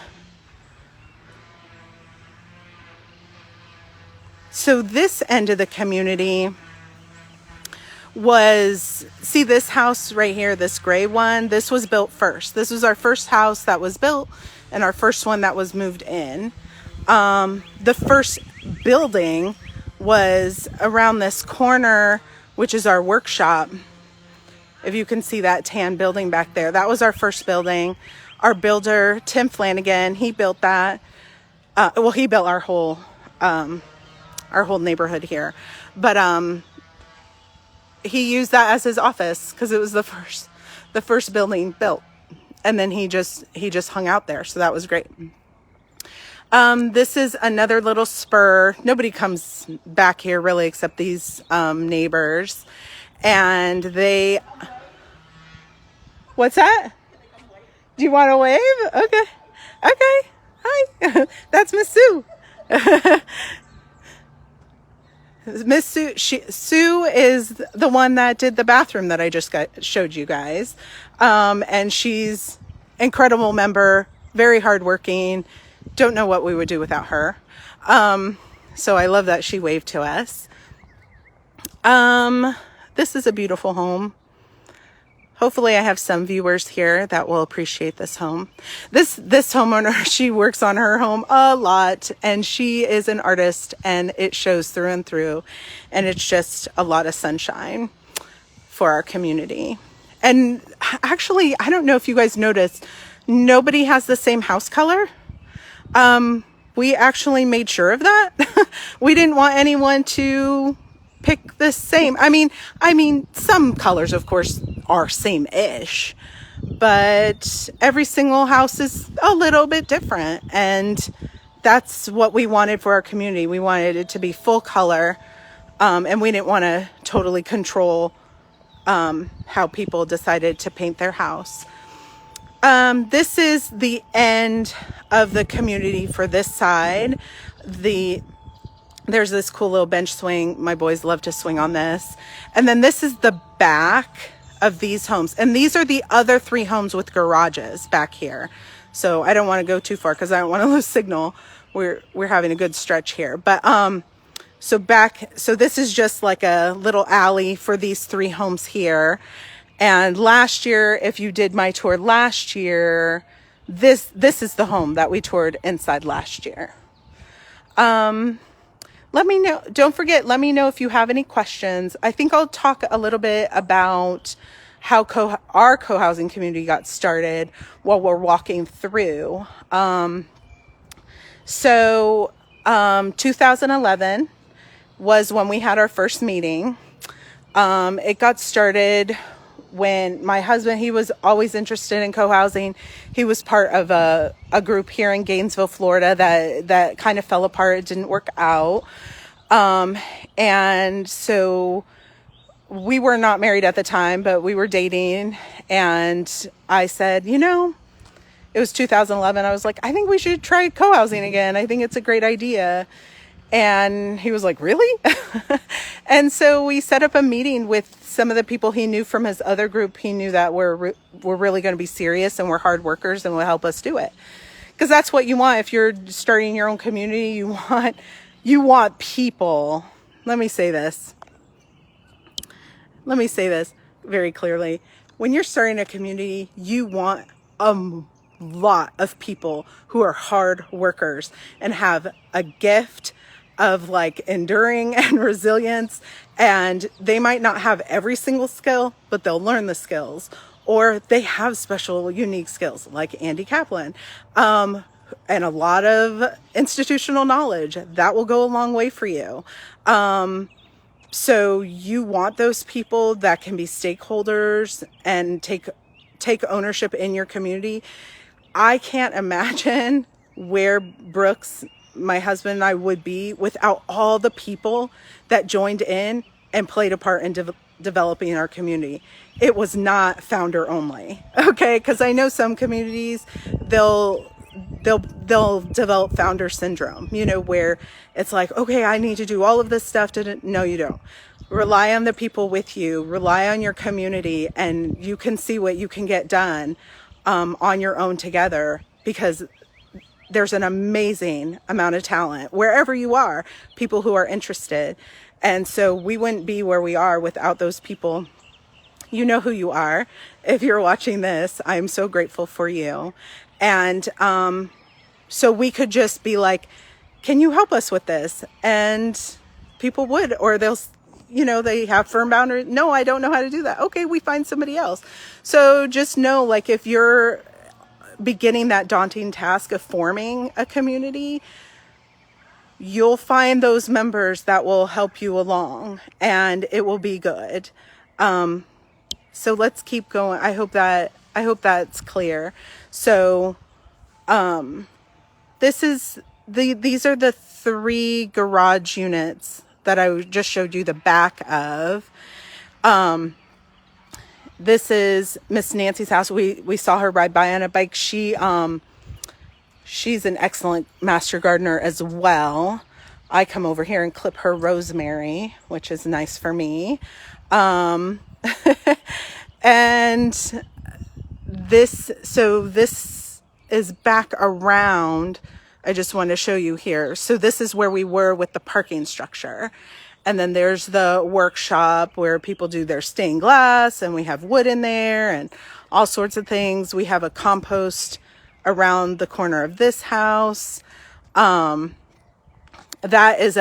So this end of the community was, see this house right here, this gray one, this was built first. This was our first house that was built and our first one that was moved in. The first building was around this corner, which is our workshop. If you can see that tan building back there, that was our first building. Our builder, Tim Flanagan, he built that. He built our whole neighborhood here, but, he used that as his office because it was the first building built. And then he just hung out there. So that was great. This is another little spur. Nobody comes back here really except these neighbors. And what's that? Do you want to wave? Okay. Hi. That's Miss Sue. Miss Sue, Sue is the one that did the bathroom that I just showed you guys. And she's incredible member, very hardworking. Don't know what we would do without her. So I love that she waved to us. This is a beautiful home. hopefully I have some viewers here that will appreciate this home. This homeowner, she works on her home a lot, and she is an artist, and it shows through and through, and it's just a lot of sunshine for our community. And actually, I don't know if you guys noticed, nobody has the same house color. We actually made sure of that. We didn't want anyone to pick the same. I mean, some colors, of course, are same-ish, but every single house is a little bit different. And that's what we wanted for our community. We wanted it to be full color. And we didn't want to totally control how people decided to paint their house. This is the end of the community for this side. There's this cool little bench swing. My boys love to swing on this. And then this is the back of these homes. And these are the other 3 homes with garages back here. So I don't want to go too far because I don't want to lose signal. We're having a good stretch here. But so this is just like a little alley for these 3 homes here. And last year, if you did my tour last year, this is the home that we toured inside last year. Let me know. Don't forget, let me know if you have any questions. I think I'll talk a little bit about how our co-housing community got started while we're walking through. 2011 was when we had our first meeting. It got started when my husband, he was always interested in co-housing. He was part of a group here in Gainesville, Florida that kind of fell apart. It didn't work out. And so we were not married at the time, but we were dating. And I said, it was 2011. I was like, I think we should try co-housing again. I think it's a great idea. And he was like, really? And so we set up a meeting with some of the people he knew from his other group. He knew that we're really going to be serious and we're hard workers and will help us do it. Because that's what you want. If you're starting your own community, you want people. Let me say this very clearly. When you're starting a community, you want a lot of people who are hard workers and have a gift of like enduring and resilience. And they might not have every single skill, but they'll learn the skills. Or they have special, unique skills like Andy Kaplan. And a lot of institutional knowledge that will go a long way for you. So you want those people that can be stakeholders and take ownership in your community. I can't imagine where Brooks, my husband, and I would be without all the people that joined in and played a part in developing our community. It was not founder only, okay? Because I know some communities, they'll develop founder syndrome, where it's like, okay, I need to do all of this stuff. No, you don't. Rely on the people with you, rely on your community, and you can see what you can get done on your own together, because there's an amazing amount of talent wherever you are, people who are interested. And so we wouldn't be where we are without those people. You know who you are. If you're watching this, I'm so grateful for you. And so we could just be like, can you help us with this? And people would, or they'll, they have firm boundaries. No, I don't know how to do that. Okay, we find somebody else. So just know, like, if you're beginning that daunting task of forming a community, you'll find those members that will help you along, and it will be good. So let's keep going. I hope that's clear. So, these are the 3 garage units that I just showed you the back of. This is Miss Nancy's house. We saw her ride by on a bike. She's an excellent master gardener as well. I come over here and clip her rosemary, which is nice for me. And this is back around. I just want to show you here. So this is where we were with the parking structure. And then there's the workshop where people do their stained glass, and we have wood in there and all sorts of things. We have a compost around the corner of this house. That is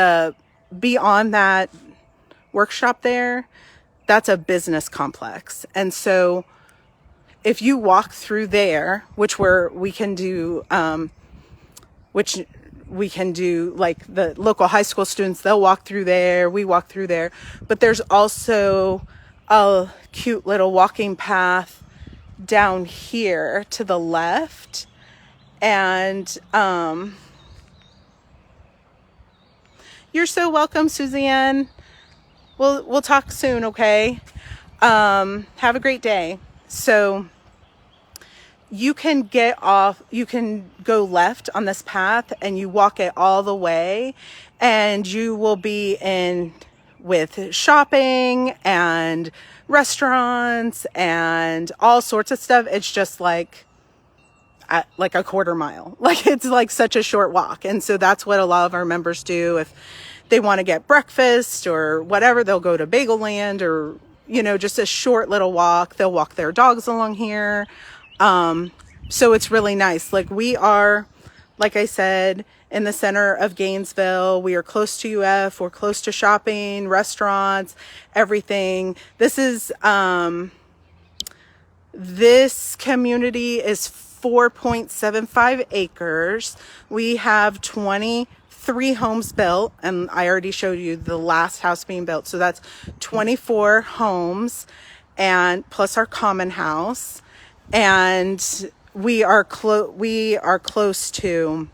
beyond that workshop there, that's a business complex. And so if you walk through there, which we can do like the local high school students, they'll walk through there, we walk through there, but there's also a cute little walking path down here to the left. And you're so welcome, Suzanne. We'll talk soon, okay? Have a great day. So you can go left on this path and you walk it all the way, and you will be in with shopping and restaurants and all sorts of stuff. It's just like a quarter mile. Like, it's like such a short walk. And so that's what a lot of our members do. If they want to get breakfast or whatever, they'll go to Bagel Land, or, just a short little walk. They'll walk their dogs along here. So it's really nice. Like, we are, like I said, in the center of Gainesville. We are close to UF. We're close to shopping, restaurants, everything. This community is 4.75 acres. We have 23 homes built, and I already showed you the last house being built. So that's 24 homes, and plus our common house. And we are close to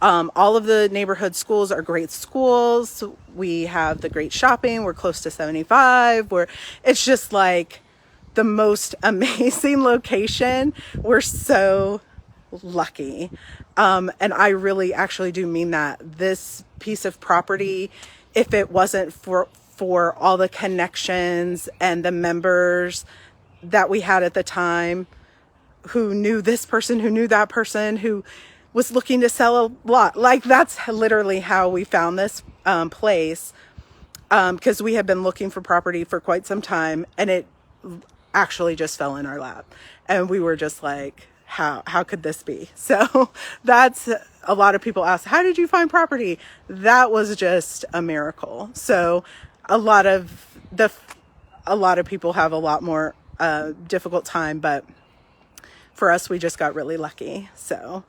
all of the neighborhood schools are great schools. We have the great shopping. We're close to 75. It's just like the most amazing location. We're so lucky. And I really actually do mean that. This piece of property, if it wasn't for all the connections and the members that we had at the time, who knew this person, who knew that person, who was looking to sell a lot. Like, that's literally how we found this place, because we had been looking for property for quite some time, and it actually just fell in our lap. And we were just like, how could this be? So that's, a lot of people ask, how did you find property? That was just a miracle. So a lot of people have a lot more difficult time, but for us, we just got really lucky. So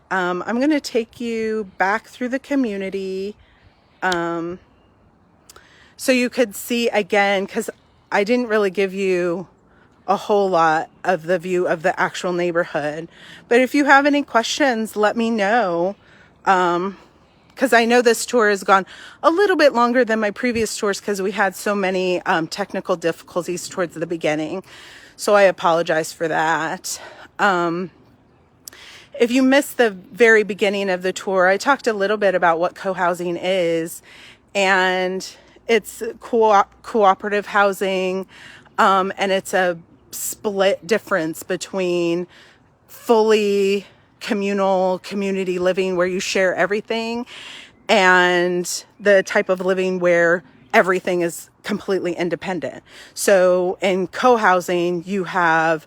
I'm going to take you back through the community so you could see again, because I didn't really give you a whole lot of the view of the actual neighborhood. But if you have any questions, let me know. Because I know this tour has gone a little bit longer than my previous tours because we had so many technical difficulties towards the beginning. So I apologize for that. If you missed the very beginning of the tour, I talked a little bit about what cohousing is, and it's cooperative housing, and it's a split difference between fully communal community living where you share everything, and the type of living where everything is completely independent. So in cohousing, you have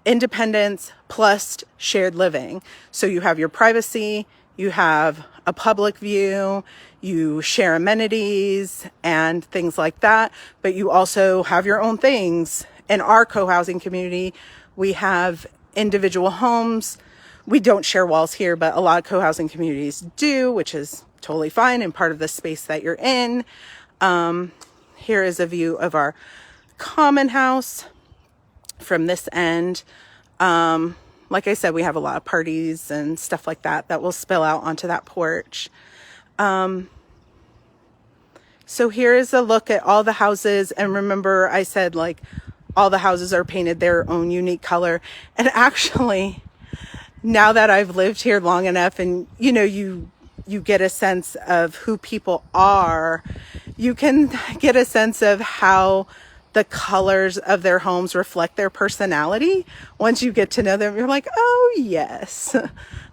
independence plus shared living. So you have your privacy, you have a public view, you share amenities and things like that, but you also have your own things. In our co-housing community, we have individual homes. We don't share walls here, but a lot of co-housing communities do, which is totally fine and part of the space that you're in. Here is a view of our common house from this end. Like I said, we have a lot of parties and stuff like that that will spill out onto that porch. So here is a look at all the houses. And remember, I said like all the houses are painted their own unique color. And actually, now that I've lived here long enough, and you get a sense of who people are, you can get a sense of how the colors of their homes reflect their personality. Once you get to know them, you're like, oh yes,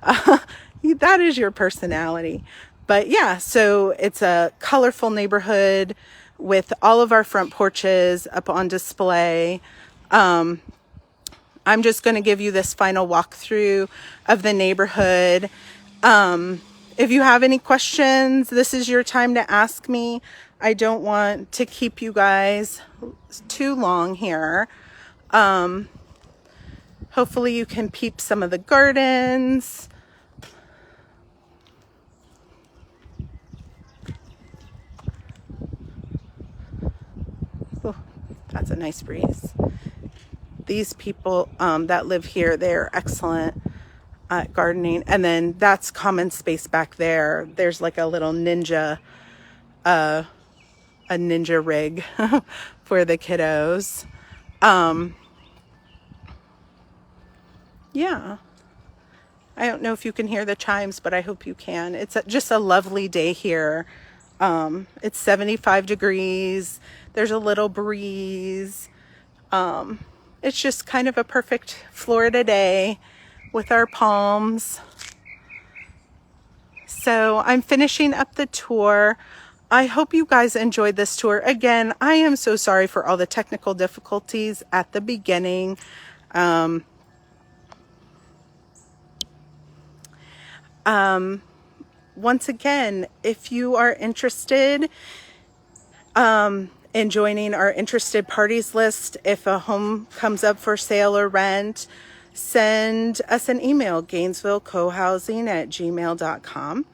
that is your personality. But yeah, so it's a colorful neighborhood with all of our front porches up on display. I'm just going to give you this final walkthrough of the neighborhood. If you have any questions, this is your time to ask me. I don't want to keep you guys too long here. Hopefully you can peep some of the gardens. Oh, that's a nice breeze. These people that live here, they're excellent at gardening. And then that's common space back there. There's like a little ninja, a ninja rig for the kiddos. Yeah. I don't know if you can hear the chimes, but I hope you can. It's just a lovely day here. It's 75 degrees. There's a little breeze. It's just kind of a perfect Florida day with our palms. So I'm finishing up the tour. I hope you guys enjoyed this tour. Again, I am so sorry for all the technical difficulties at the beginning. Once again, if you are interested in joining our interested parties list, if a home comes up for sale or rent, send us an email, GainesvilleCohousing@gmail.com.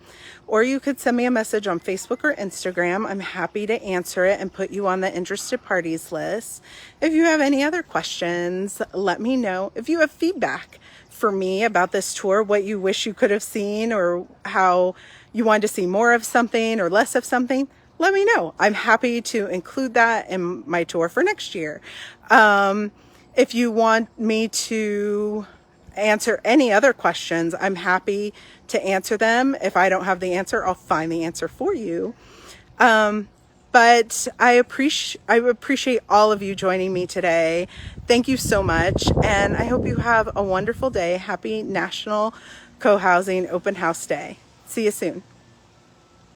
Or you could send me a message on Facebook or Instagram. I'm happy to answer it and put you on the interested parties list. If you have any other questions, let me know. If you have feedback for me about this tour, what you wish you could have seen, or how you want to see more of something or less of something, let me know. I'm happy to include that in my tour for next year. If you want me to answer any other questions, I'm happy to answer them. If I don't have the answer, I'll find the answer for you. But I appreciate all of you joining me today. Thank you so much. And I hope you have a wonderful day. Happy National Co-Housing Open House Day. See you soon.